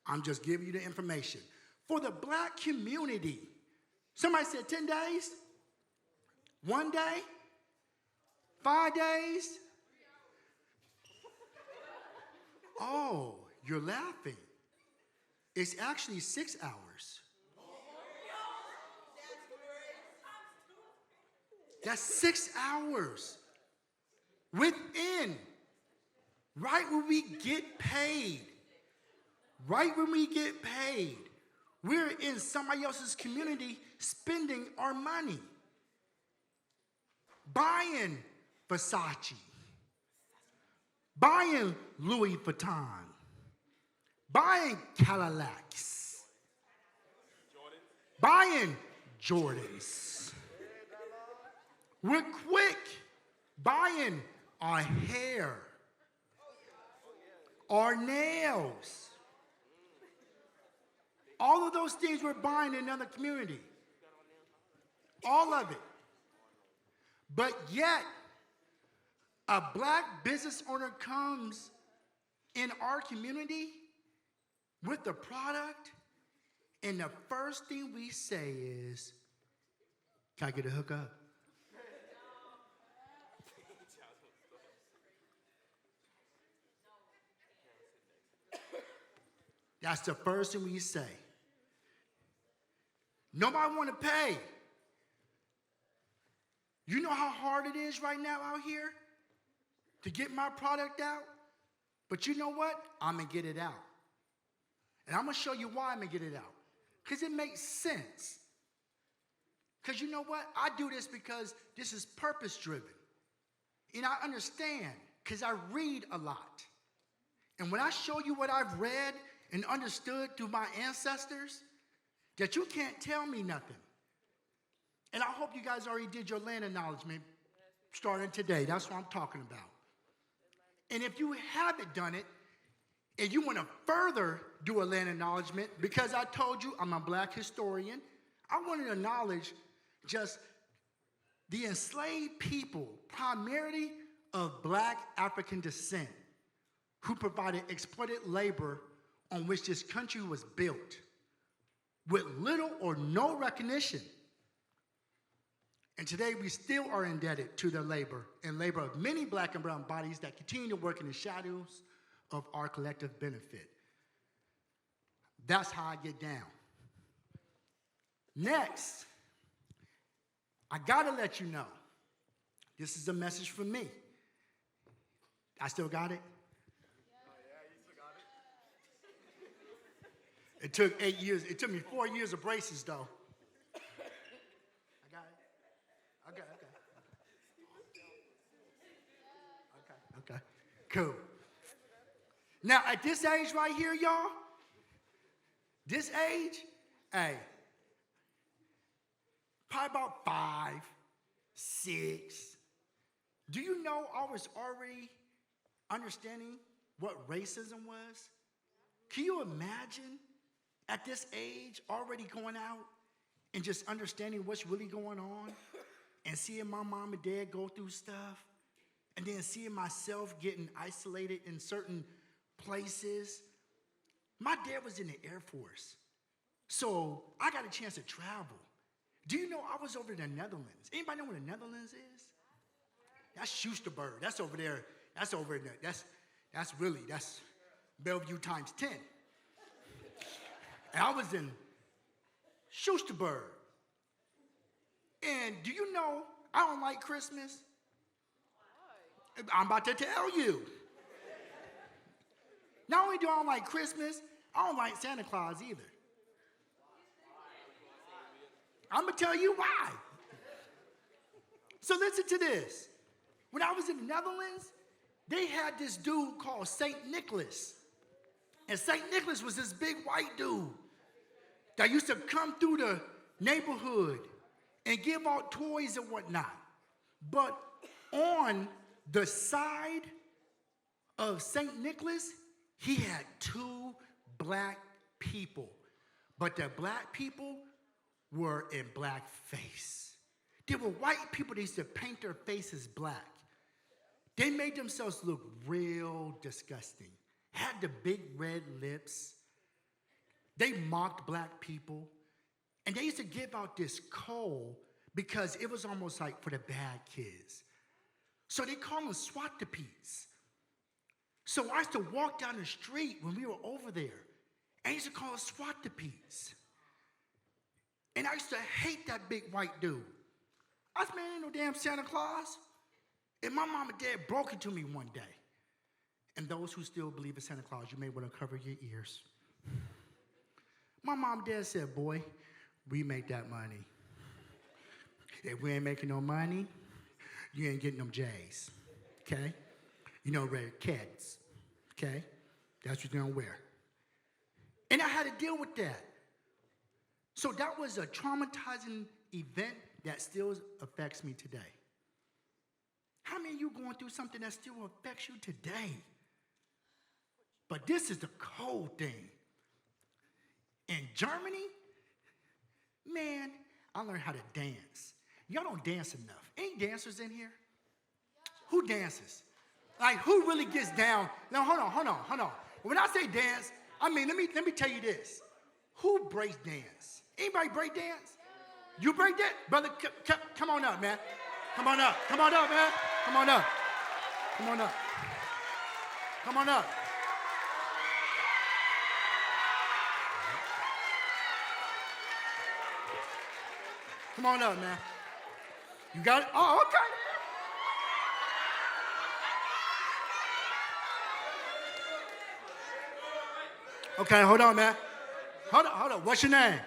I'm just giving you the information. For the black community, somebody said 10 days? 1 day? 5 days? Oh, you're laughing. It's actually 6 hours. That's 6 hours. Within, right when we get paid, we're in somebody else's community spending our money. Buying Versace, buying Louis Vuitton, buying Cadillacs, buying Jordans. We're quick buying our hair, our nails. All of those things we're buying in another community. All of it. But yet, a black business owner comes in our community with a product, and the first thing we say is, "Can I get a hookup?" That's the first thing we say. Nobody want to pay. You know how hard it is right now out here to get my product out? But you know what? I'm going to get it out. And I'm going to show you why I'm going to get it out. Because it makes sense. Because you know what? I do this because this is purpose-driven. And I understand because I read a lot. And when I show you what I've read and understood through my ancestors, that you can't tell me nothing. And I hope you guys already did your land acknowledgement starting today. That's what I'm talking about. And if you haven't done it, and you want to further do a land acknowledgement, because I told you I'm a black historian, I want to acknowledge just the enslaved people, primarily of black African descent, who provided exploited labor on which this country was built with little or no recognition. And today we still are indebted to their labor and labor of many black and brown bodies that continue to work in the shadows of our collective benefit. That's how I get down. Next, I gotta let you know, this is a message from me. I still got it? It took 8 years. It took me 4 years of braces, though. I got it. Okay. Cool. Now, at this age right here, y'all, this age, hey, probably about 5, 6. Do you know I was already understanding what racism was? Can you imagine at this age already going out and just understanding what's really going on and seeing my mom and dad go through stuff and then seeing myself getting isolated in certain places? My dad was in the Air Force, so I got a chance to travel. Do you know I was over in the Netherlands? Anybody know what the Netherlands is? That's Schusterberg. That's over there. That's over there. That's Bellevue times 10. And I was in Schusterberg. And do you know I don't like Christmas? I'm about to tell you. Not only do I don't like Christmas, I don't like Santa Claus either. I'm going to tell you why. So listen to this. When I was in the Netherlands, they had this dude called St. Nicholas. And St. Nicholas was this big white dude that used to come through the neighborhood and give out toys and whatnot. But on the side of St. Nicholas, he had 2 black people. But the black people were in blackface. There were white people that used to paint their faces black. They made themselves look real disgusting. Had the big red lips. They mocked black people. And they used to give out this coal because it was almost like for the bad kids. So they call them swat-the-peas. So I used to walk down the street when we were over there, and I used to call it swat-the-peas. And I used to hate that big white dude. I said, man, ain't no damn Santa Claus. And my mom and dad broke it to me one day. And those who still believe in Santa Claus, you may want to cover your ears. My mom and dad said, boy, we make that money. If we ain't making no money, you ain't getting them J's, okay? You know, red cats, okay? That's what you're gonna wear. And I had to deal with that. So that was a traumatizing event that still affects me today. How many of you going through something that still affects you today? But this is the cold thing. In Germany, man, I learned how to dance. Y'all don't dance enough. Any dancers in here? Who dances? Like, who really gets down? Now, hold on. When I say dance, I mean, let me tell you this. Who breaks dance? Anybody break dance? You break dance? Brother, come on up, man. Come on up, man. Come on up. Come on up, man. You got it? Oh, okay. Okay, hold on, man. Hold on. What's your name?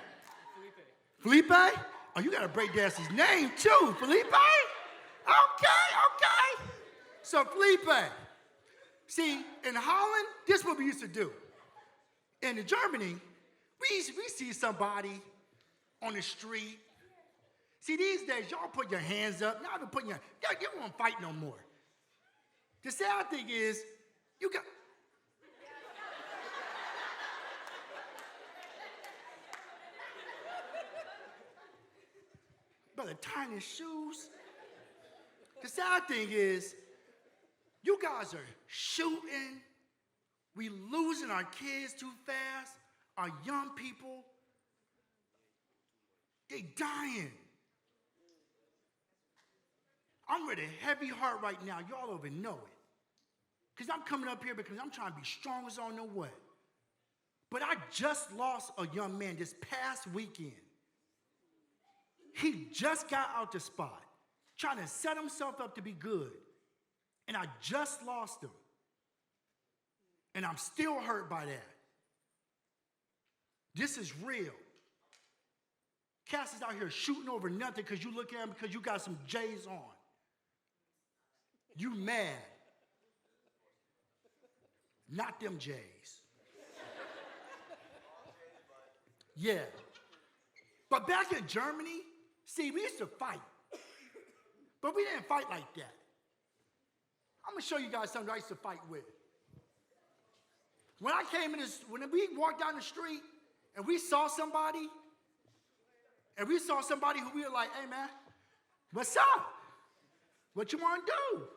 Felipe. Oh, you gotta break dance's name too, Felipe. Okay. So Felipe, see, in Holland, this is what we used to do. In Germany, we see somebody on the street. See, these days, y'all put your hands up. Y'all even putting you don't want to fight no more. The sad thing is, you got. Brother, tying his shoes. The sad thing is, you guys are shooting. We losing our kids too fast. Our young people, they dying. I'm with a heavy heart right now. Y'all don't even know it. Because I'm coming up here because I'm trying to be strong as I don't know what. But I just lost a young man this past weekend. He just got out the spot, trying to set himself up to be good. And I just lost him. And I'm still hurt by that. This is real. Cass is out here shooting over nothing because you look at him because you got some J's on. You mad. Not them J's. Yeah. But back in Germany, see, we used to fight. But we didn't fight like that. I'm going to show you guys something I used to fight with. When when we walked down the street and we saw somebody who we were like, hey man, what's up? What you want to do?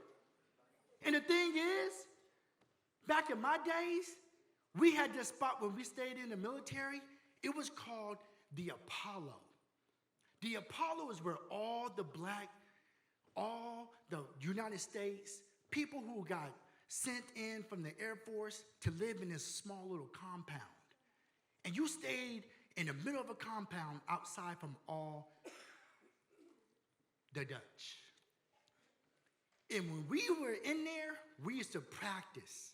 And the thing is, back in my days, we had this spot when we stayed in the military. It was called the Apollo. The Apollo is where all the United States, people who got sent in from the Air Force to live in this small little compound. And you stayed in the middle of a compound outside from all the Dutch. And when we were in there, we used to practice.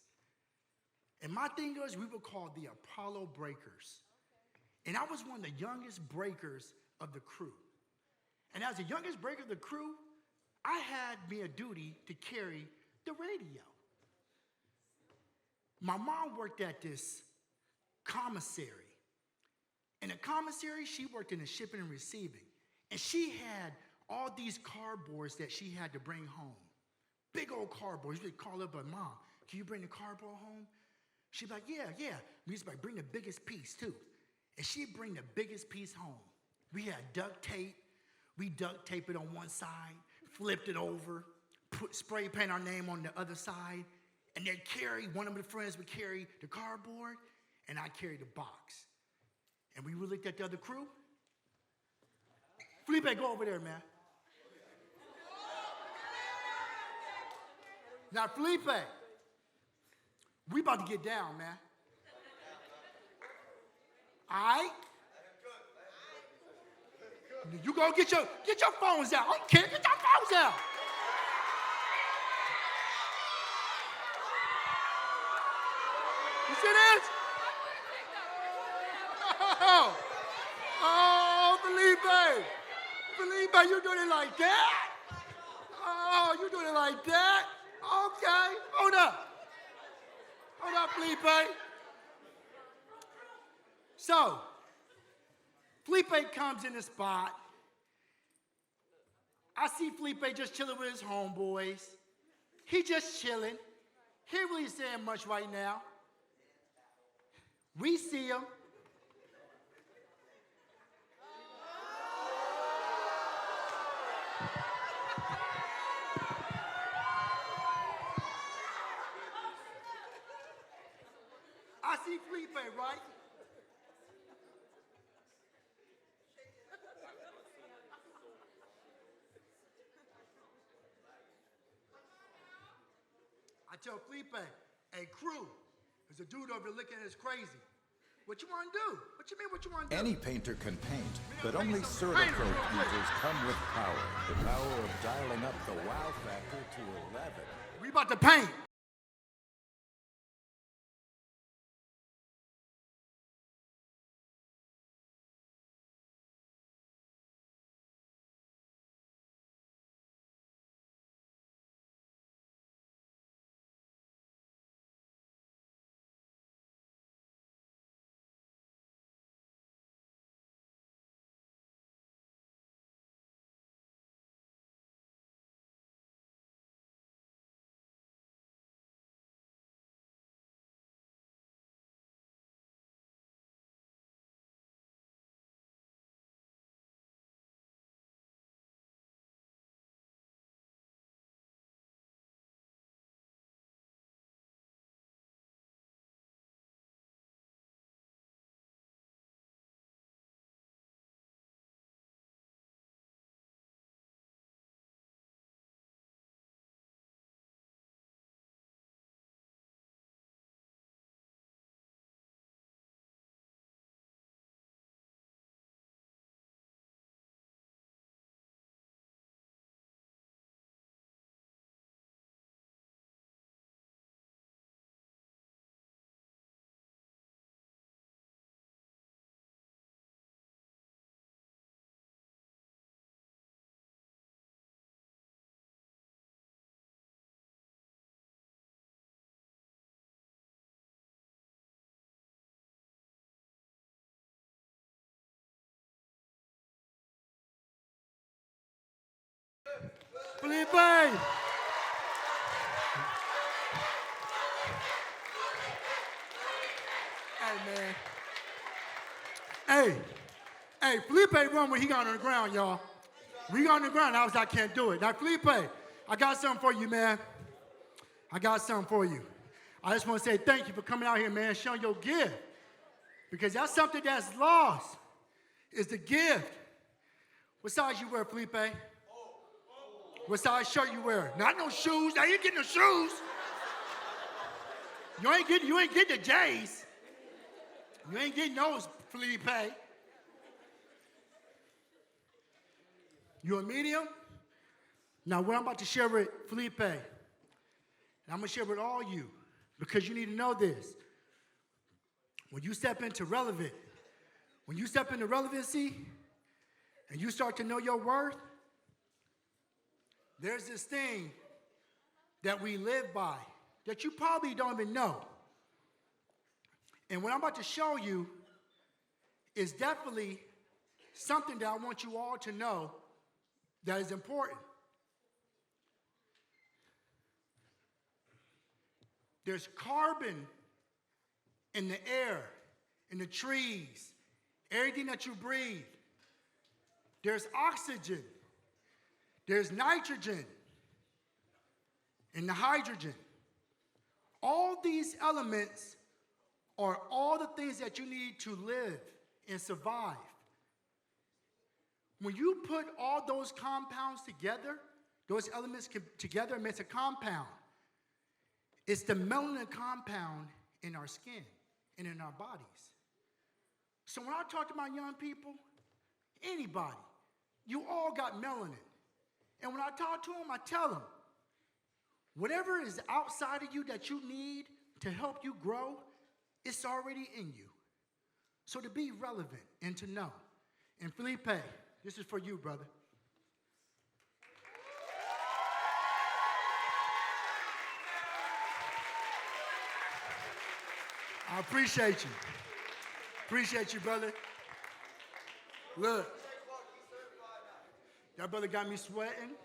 And my thing was, we were called the Apollo Breakers. And I was one of the youngest breakers of the crew. And as the youngest breaker of the crew, I had me a duty to carry the radio. My mom worked at this commissary. In the commissary, she worked in the shipping and receiving. And she had all these cardboards that she had to bring home. Big old cardboards. She'd call up her mom, can you bring the cardboard home? She'd be like, yeah. We used to like, bring the biggest piece too. And she'd bring the biggest piece home. We had duct tape. We duct taped it on one side, flipped it over, spray paint our name on the other side, and they'd carry, one of my friends would carry the cardboard, and I'd carry the box. And we would look at the other crew. Felipe, go over there, man. Now, Felipe, we about to get down, man. All right? You go get your phones out. I'm kidding. Get your phones out. You see this? Oh, Felipe. Felipe, you doing it like that? Oh, you doing it like that? Okay. Hold up, Felipe. So, Felipe comes in the spot. I see Felipe just chilling with his homeboys. He just chilling. He ain't really saying much right now. We see him. I see Felipe, right? I tell Felipe, hey, crew, there's a dude over there looking at us crazy. What you want to do? What you mean, what you want to do? Any painter can paint, but only certified painters come with power. The power of dialing up the wow factor to 11. We about to paint. Felipe. Hey, man. Hey, Felipe run when he got on the ground, y'all. When he got on the ground, I can't do it. Now, Felipe, I got something for you, man. I got something for you. I just want to say thank you for coming out here, man, showing your gift. Because that's something that's lost, is the gift. What size you wear, Felipe? What size shirt you wear? Not no shoes. I ain't getting no shoes. You ain't getting the J's. You ain't getting those, Felipe. You a medium? Now, what I'm about to share with Felipe, and I'm going to share with all you, because you need to know this. When you step into relevancy, and you start to know your worth, there's this thing that we live by that you probably don't even know. And what I'm about to show you is definitely something that I want you all to know that is important. There's carbon in the air, in the trees, everything that you breathe. There's oxygen. There's nitrogen and the hydrogen. All these elements are all the things that you need to live and survive. When you put all those compounds together, those elements together, it makes a compound. It's the melanin compound in our skin and in our bodies. So when I talk to my young people, anybody, you all got melanin. And when I talk to them, I tell them, whatever is outside of you that you need to help you grow, it's already in you. So to be relevant and to know. And Felipe, this is for you, brother. I appreciate you. Appreciate you, brother. Look. That brother got me sweating.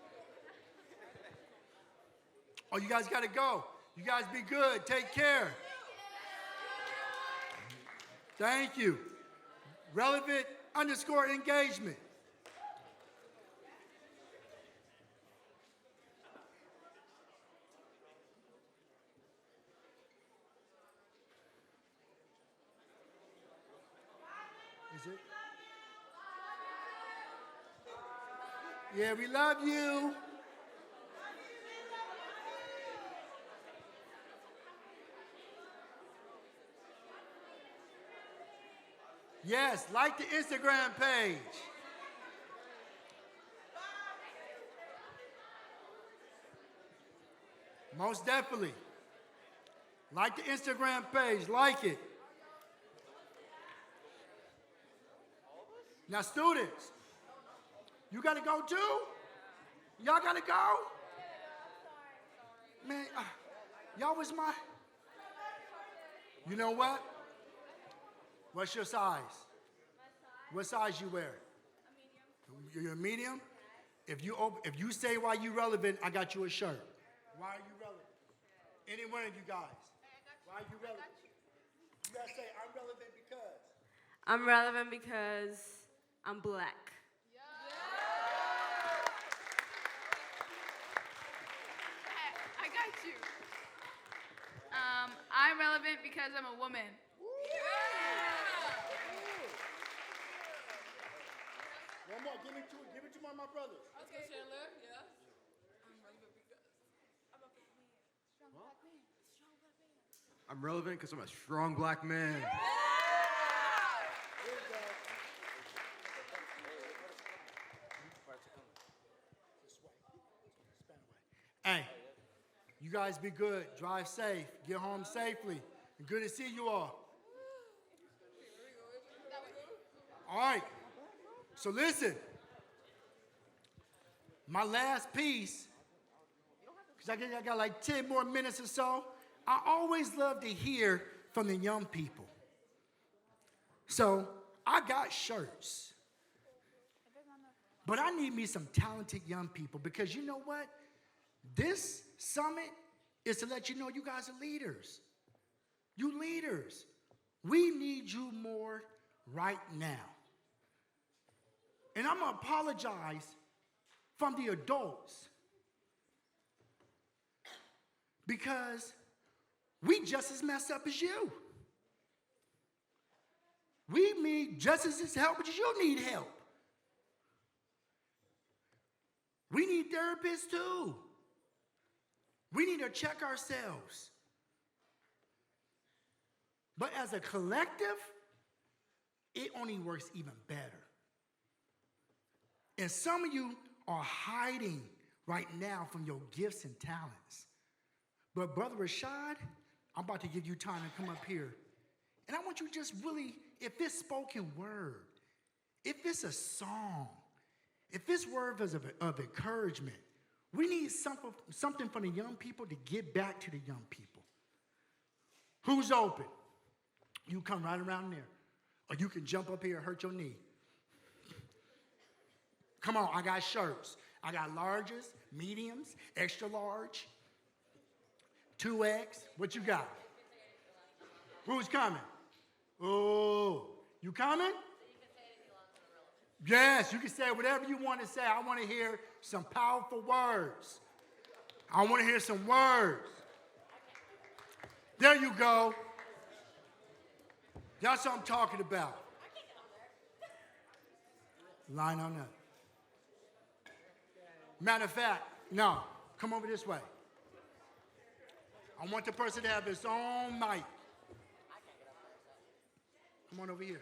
Oh, you guys got to go. You guys be good. Take care. Thank you. Relevant_engagement. Is it? Yeah, we love you. Yes, like the Instagram page. Most definitely. Like the Instagram page, like it. Now, students, you got to go too? Y'all got to go? Man, y'all was my... You know what? What's your size? What size you wear? A medium. You're a medium? If you say why you relevant, I got you a shirt. Why are you relevant? Any one of you guys. Why are you relevant? You gotta say, I'm relevant because. I'm relevant because I'm black. I got you. I'm relevant because I'm a woman. One more, give it to one of my brothers. Okay, Chandler, yeah. I'm relevant because I'm a black man. Strong black man. Strong black man. I'm relevant because I'm a strong black man. Hey, you guys be good. Drive safe. Get home safely. And good to see you all. All right. So listen. My last piece, because I got like 10 more minutes or so. I always love to hear from the young people. So I got shirts. But I need me some talented young people because you know what? This summit is to let you know you guys are leaders. You leaders. We need you more right now. And I'm going to apologize from the adults because we just as messed up as you. We need just as help as you need help. We need therapists too. We need to check ourselves. But as a collective, it only works even better. And some of you are hiding right now from your gifts and talents. But Brother Rashad, I'm about to give you time to come up here. And I want you to just really, if it's spoken word, if it's a song, if it's words of encouragement, we need something from the young people to get back to the young people. Who's open? You come right around there. Or you can jump up here and hurt your knee. Come on, I got shirts. I got larges, mediums, extra large, 2X. What you got? Who's coming? Oh, you coming? Yes, you can say whatever you want to say. I want to hear some powerful words. I want to hear some words. There you go. That's what I'm talking about. Line on up. Matter of fact, no, come over this way. I want the person to have his own mic. Come on over here.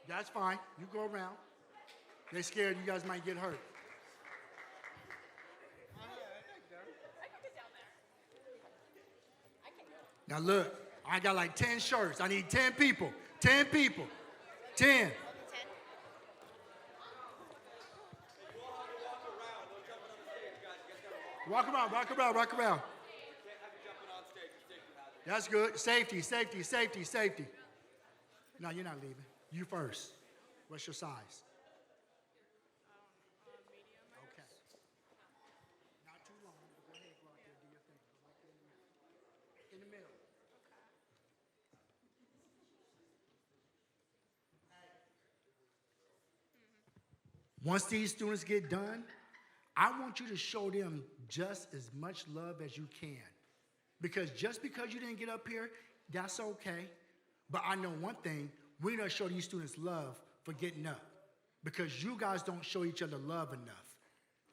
That's fine. You go around. They're scared you guys might get hurt. Now look, I got like 10 shirts. I need 10 people. 10 people. 10. Walk around, walk around, walk around. That's good. Safety, safety, safety, safety. No, you're not leaving. You first. What's your size? Medium. Okay. Not too long. Go ahead, go out there, do your thing. In the middle. Once these students get done, I want you to show them just as much love as you can. Because just because you didn't get up here, that's okay. But I know one thing, we don't show these students love for getting up. Because you guys don't show each other love enough.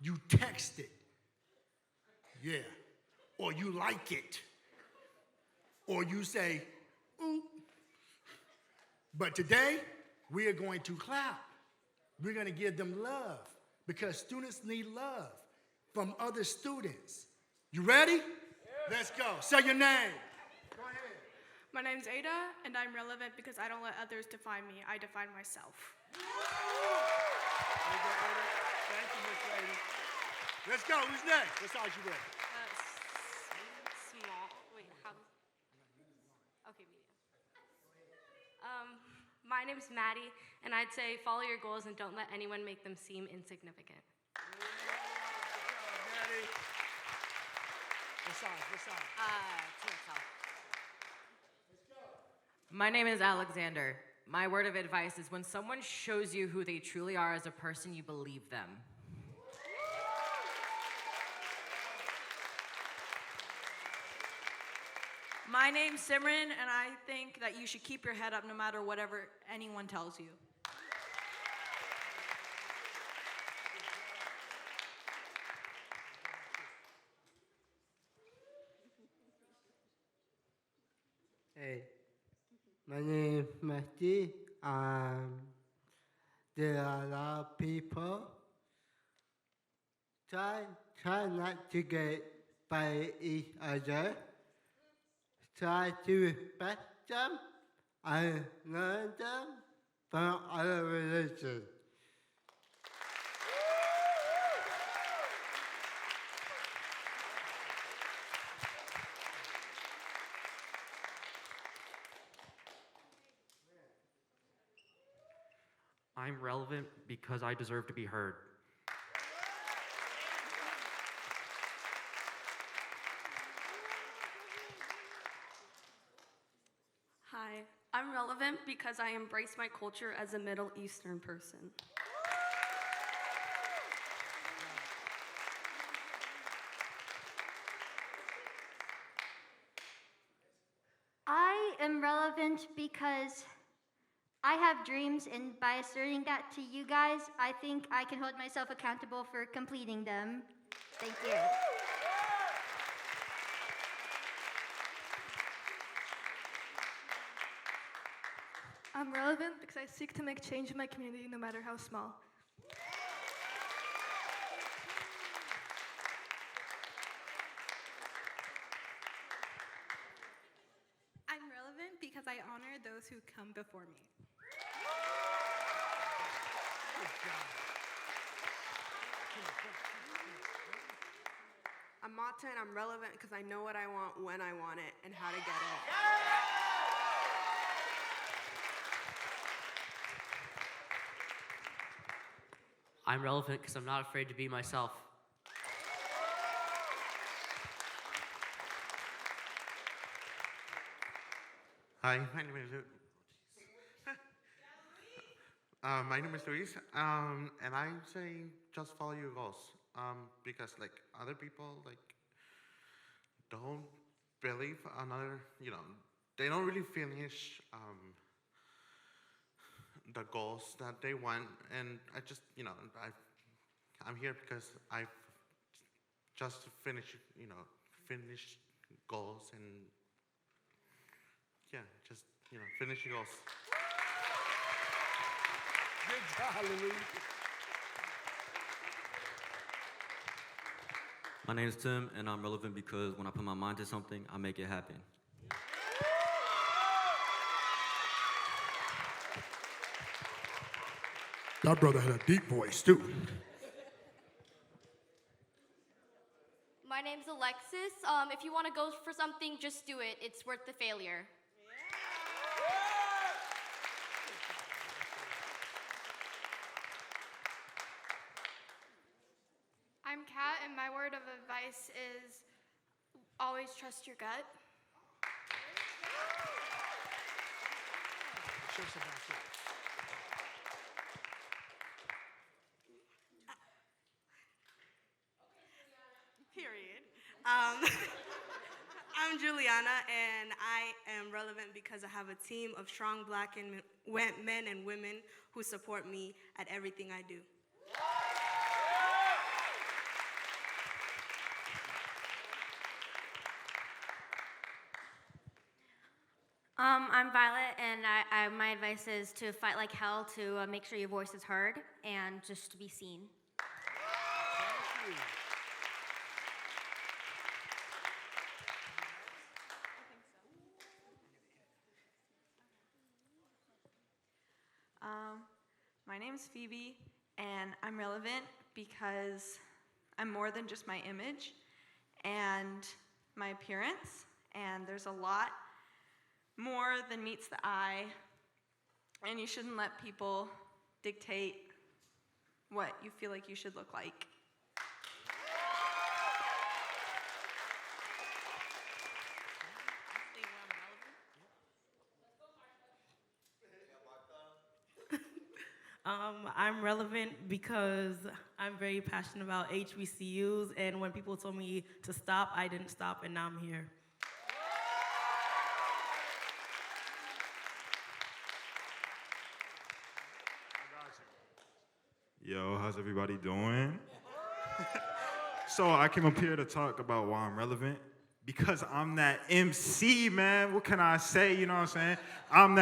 You text it. Yeah. Or you like it. Or you say, ooh. But today, we are going to clap. We're going to give them love. Because students need love from other students. You ready? Let's go. Say your name. Go ahead. My name's Ada, and I'm relevant because I don't let others define me. I define myself. There you go, Ada. Thank you, Miss Lady. Let's go. Who's next? What size you wear? Small. Wait, how? Okay, medium. My name's Maddie, and I'd say follow your goals and don't let anyone make them seem insignificant. Maddie. What size? What size? 2XL. My name is Alexander. My word of advice is when someone shows you who they truly are as a person, you believe them. My name's Simran, and I think that you should keep your head up no matter whatever anyone tells you. Hey, my name is Matthew. There are a lot of people. Try not to get by each other. Try to respect them and learn them from other religions. I I'm relevant because I deserve to be heard. Hi, I'm relevant because I embrace my culture as a Middle Eastern person. I am relevant because I have dreams, and by asserting that to you guys, I think I can hold myself accountable for completing them. Thank you. I'm relevant because I seek to make change in my community no matter how small. I'm relevant because I honor those who come before me. I'm Mata and I'm relevant because I know what I want when I want it and how to get it. I'm relevant because I'm not afraid to be myself. Hi, my name is my name is Luis, and I say just follow your goals, because like other people like don't believe another, they don't really finish the goals that they want, and I just, I'm here because I've just finished, finished goals and yeah, just, finish your goals. Good job, Louis. My name is Tim, and I'm relevant because when I put my mind to something, I make it happen. That brother had a deep voice, too. My name's Alexis. If you want to go for something, just do it. It's worth the failure. I'm Kat, and my word of advice is always trust your gut. Period. I'm Juliana, and I am relevant because I have a team of strong Black men and women who support me at everything I do. I'm Violet, and my advice is to fight like hell to make sure your voice is heard and just to be seen. Thank you. My name's Phoebe, and I'm relevant because I'm more than just my image and my appearance, and there's a lot more than meets the eye, and you shouldn't let people dictate what you feel like you should look like. I'm relevant because I'm very passionate about HBCUs, and when people told me to stop, I didn't stop, and now I'm here. Yo, how's everybody doing? So I came up here to talk about why I'm relevant. Because I'm that MC, man. What can I say? You know what I'm saying? I'm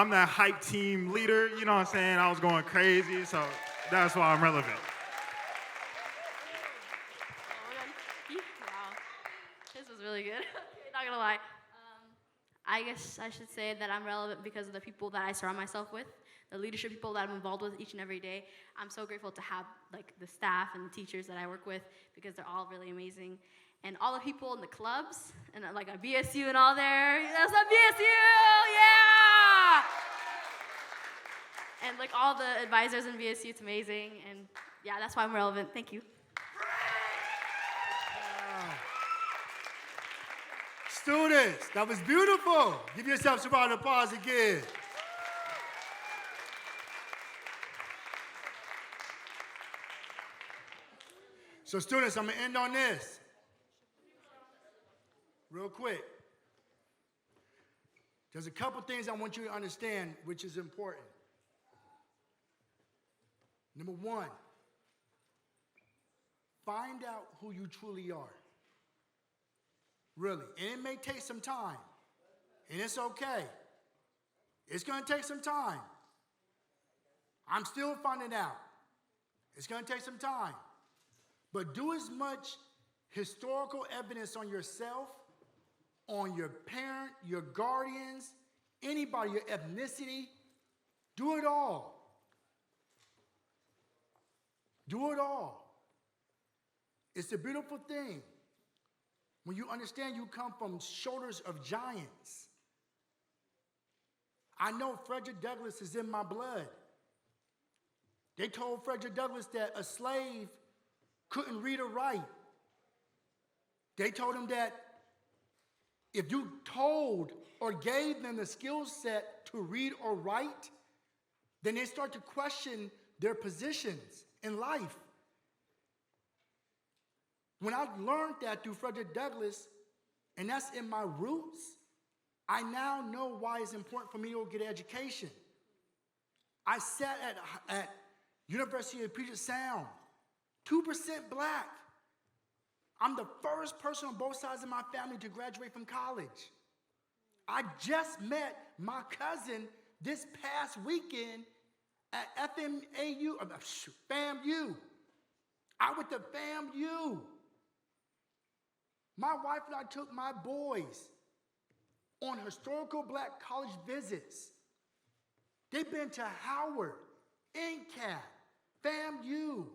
that hype team leader. You know what I'm saying? I was going crazy, so that's why I'm relevant. Wow, this was really good. Not gonna lie. I guess I should say that I'm relevant because of the people that I surround myself with, the leadership people that I'm involved with each and every day. I'm so grateful to have like the staff and the teachers that I work with because they're all really amazing. And all the people in the clubs, and like a BSU and all there. That's a BSU, And like all the advisors in VSU, it's amazing. And yeah, that's why I'm relevant. Thank you. Students, that was beautiful. Give yourself some round of applause again. So students, I'm gonna end on this. Real quick. There's a couple things I want you to understand which is important. Number one, find out who you truly are. Really. And it may take some time. And it's okay. It's going to take some time. I'm still finding out. It's going to take some time. But do as much historical evidence on yourself, on your parent, your guardians, anybody, your ethnicity. Do it all. Do it all. It's a beautiful thing when you understand you come from shoulders of giants. I know Frederick Douglass is in my blood. They told Frederick Douglass that a slave couldn't read or write. They told him that if you told or gave them the skill set to read or write, then they start to question their positions in life. When I learned that through Frederick Douglass, and that's in my roots, I now know why it's important for me to get education. I sat at University of Puget Sound, 2% black. I'm the first person on both sides of my family to graduate from college. I just met my cousin this past weekend at FAMU. I went to FAMU. My wife and I took my boys on historical black college visits. They've been to Howard, NCAT, FAMU,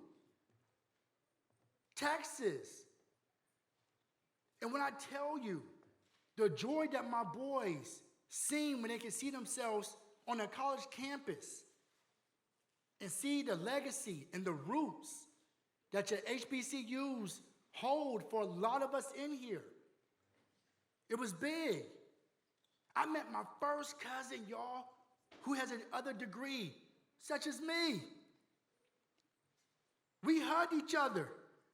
Texas. And when I tell you the joy that my boys seen when they can see themselves on a college campus and see the legacy and the roots that your HBCUs hold for a lot of us in here, it was big. I met my first cousin, y'all, who has another degree, such as me. We hugged each other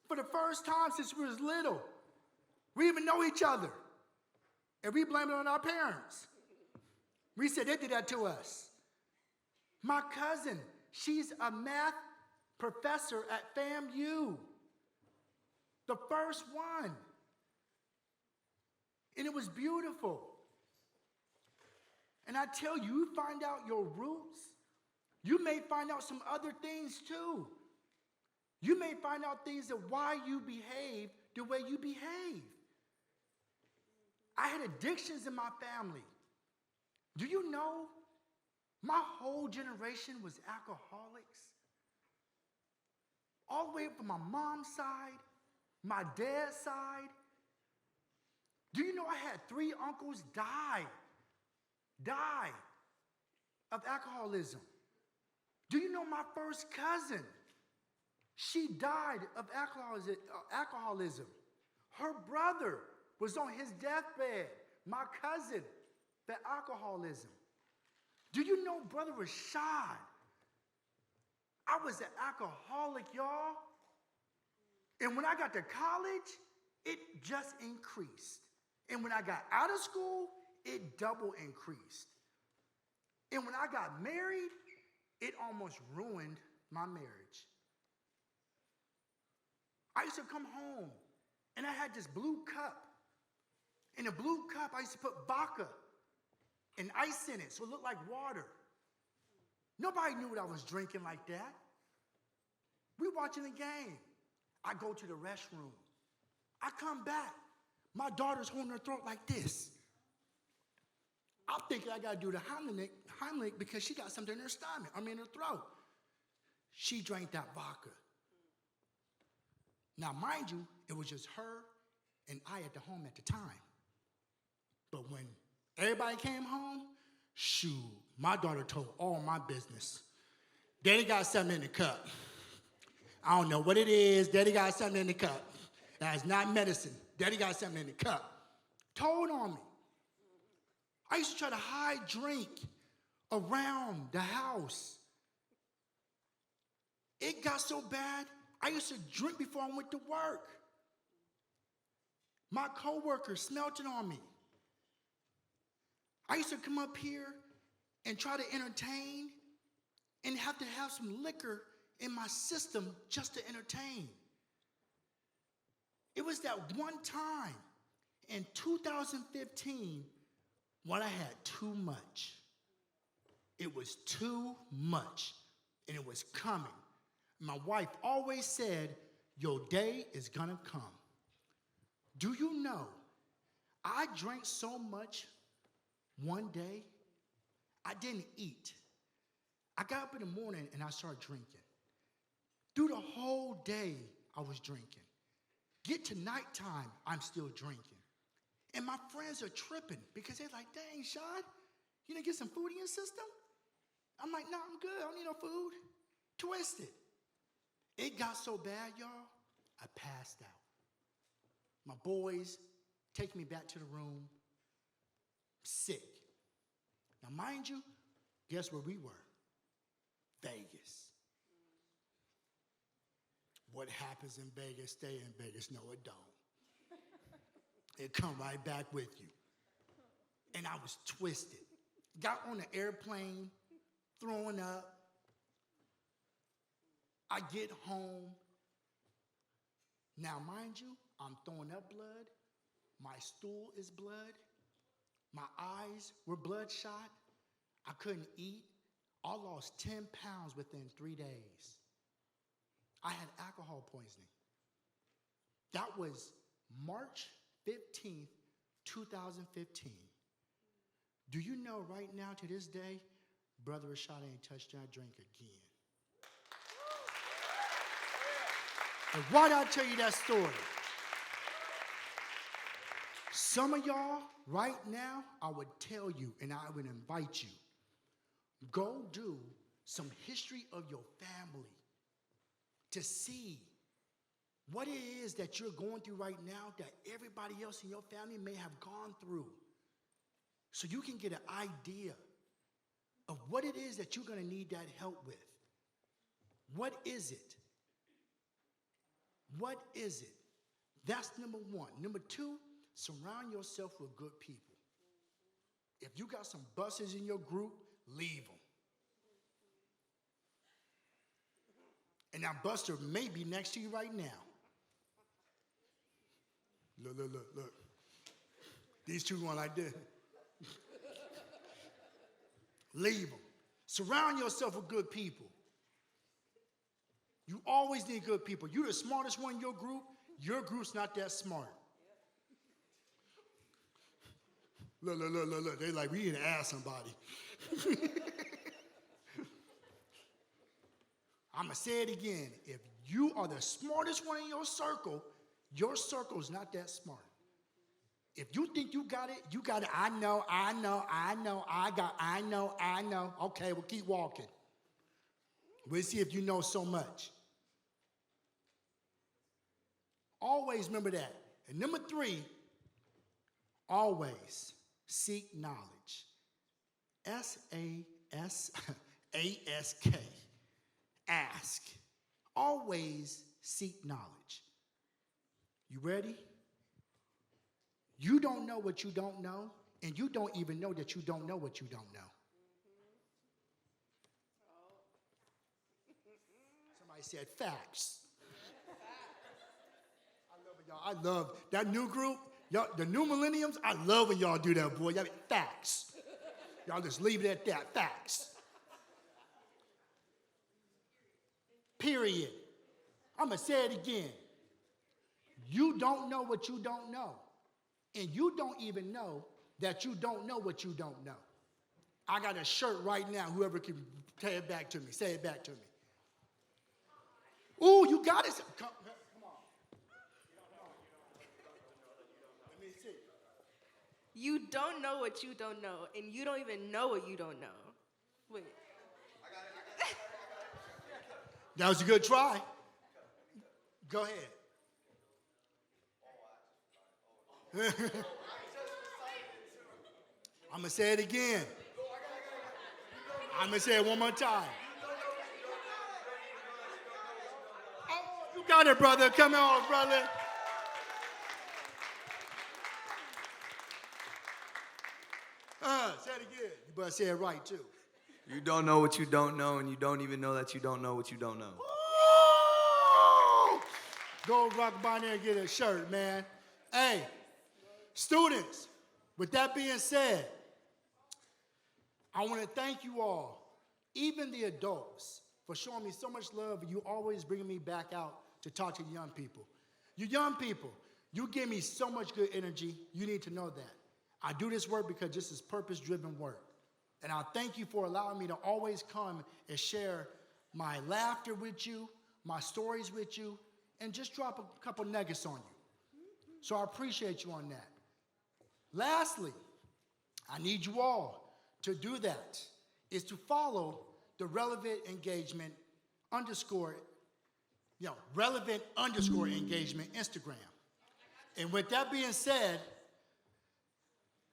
for the first time since we was little. We even know each other. And we blame it on our parents. We said they did that to us. My cousin, she's a math professor at FAMU. The first one. And it was beautiful. And I tell you, you find out your roots, you may find out some other things too. You may find out things of why you behave the way you behave. I had addictions in my family. Do you know my whole generation was alcoholics? All the way from my mom's side, my dad's side. Do you know I had 3 uncles die of alcoholism? Do you know my first cousin? She died of alcoholism. Her brother was on his deathbed. My cousin, the alcoholism. Do you know Brother Rashad? I was an alcoholic, y'all. And when I got to college, it just increased. And when I got out of school, it double increased. And when I got married, it almost ruined my marriage. I used to come home, and I had this blue cup. In a blue cup, I used to put vodka and ice in it so it looked like water. Nobody knew what I was drinking like that. We watching the game. I go to the restroom. I come back. My daughter's holding her throat like this. I'm thinking I got to do the Heimlich because she got something in her stomach, in her throat. She drank that vodka. Now, mind you, it was just her and I at the home at the time. But when everybody came home, shoot, my daughter told all my business. Daddy got something in the cup. I don't know what it is. Daddy got something in the cup. That's not medicine. Daddy got something in the cup. Told on me. I used to try to hide drink around the house. It got so bad, I used to drink before I went to work. My coworkers smelt it on me. I used to come up here and try to entertain and have to have some liquor in my system just to entertain. It was that one time in 2015 when I had too much. It was too much, and it was coming. My wife always said, your day is gonna come. Do you know, I drank so much one day, I didn't eat. I got up in the morning and I started drinking. Through the whole day, I was drinking. Get to nighttime, I'm still drinking. And my friends are tripping because they're like, dang, Sean, you didn't get some food in your system? I'm like, no, I'm good, I don't need no food. Twisted. It got so bad, y'all, I passed out. My boys take me back to the room, sick. Now, mind you, guess where we were? Vegas. What happens in Vegas, stay in Vegas. No, it don't. It come right back with you. And I was twisted. Got on the airplane, throwing up. I get home. Now, mind you, I'm throwing up blood. My stool is blood. My eyes were bloodshot. I couldn't eat. I lost 10 pounds within 3 days. I had alcohol poisoning. That was March 15th, 2015. Do you know right now, to this day, Brother Rashad ain't touched that drink again? And why did I tell you that story? Some of y'all, right now, I would tell you and I would invite you, go do some history of your family to see what it is that you're going through right now that everybody else in your family may have gone through. So you can get an idea of what it is that you're going to need that help with. What is it? What is it? That's number one. Number two, surround yourself with good people. If you got some busters in your group, leave them. And that buster may be next to you right now. Look. These two going like this. Leave them. Surround yourself with good people. You always need good people. You're the smartest one in your group's not that smart. Look. They like, we need to ask somebody. I'm going to say it again. If you are the smartest one in your circle's not that smart. If you think you got it, I know. Okay, we'll keep walking. We'll see if you know so much. Always remember that. And number three, always seek knowledge. S-A-S-A-S-K. Ask. Always seek knowledge. You ready? You don't know what you don't know, and you don't even know that you don't know what you don't know. Somebody said facts. I love that new group, y'all, the new millenniums. I love when y'all do that, boy. Y'all facts. Y'all just leave it at that. Facts. Period. I'm going to say it again. You don't know what you don't know. And you don't even know that you don't know what you don't know. I got a shirt right now. Whoever can say it back to me. Say it back to me. Ooh, you got it. Come on. Let me see. You don't know what you don't know, and you don't even know what you don't know. Wait. That was a good try. Go ahead. I'm going to say it again. I'm going to say it one more time. Oh, you got it, brother. Come on, brother. Say it again. You better say it right, too. You don't know what you don't know, and you don't even know that you don't know what you don't know. Woo! Go rock by there and get a shirt, man. Hey, students, with that being said, I want to thank you all, even the adults, for showing me so much love. You always bringing me back out to talk to young people. You young people, you give me so much good energy. You need to know that. I do this work because this is purpose-driven work. And I thank you for allowing me to always come and share my laughter with you, my stories with you, and just drop a couple nuggets on you. So I appreciate you on that. Lastly, I need you all to do that, is to follow the relevant engagement relevant _ engagement Instagram. And with that being said,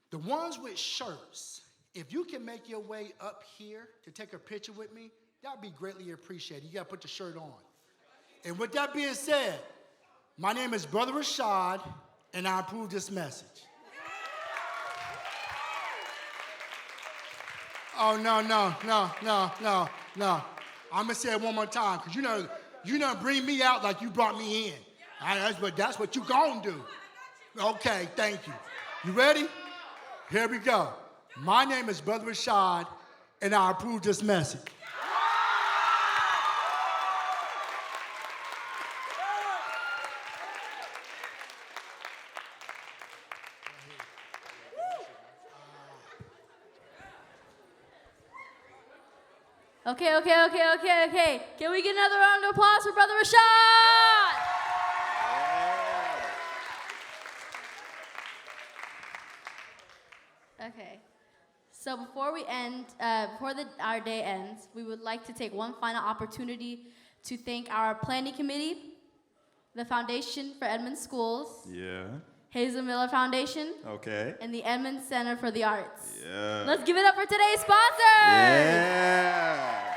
the ones with shirts, if you can make your way up here to take a picture with me, that would be greatly appreciated. You got to put your shirt on. And with that being said, my name is Brother Rashad, and I approve this message. Oh, no. I'm going to say it one more time, because you don't bring me out like you brought me in. That's what you going to do. Okay, thank you. You ready? Here we go. My name is Brother Rashad, and I approve this message. Okay. Can we get another round of applause for Brother Rashad? Okay. So before we end, our day ends, we would like to take one final opportunity to thank our planning committee, the Foundation for Edmond Schools, Hazel Miller Foundation, and the Edmond Center for the Arts. Let's give it up for today's sponsors! Yeah.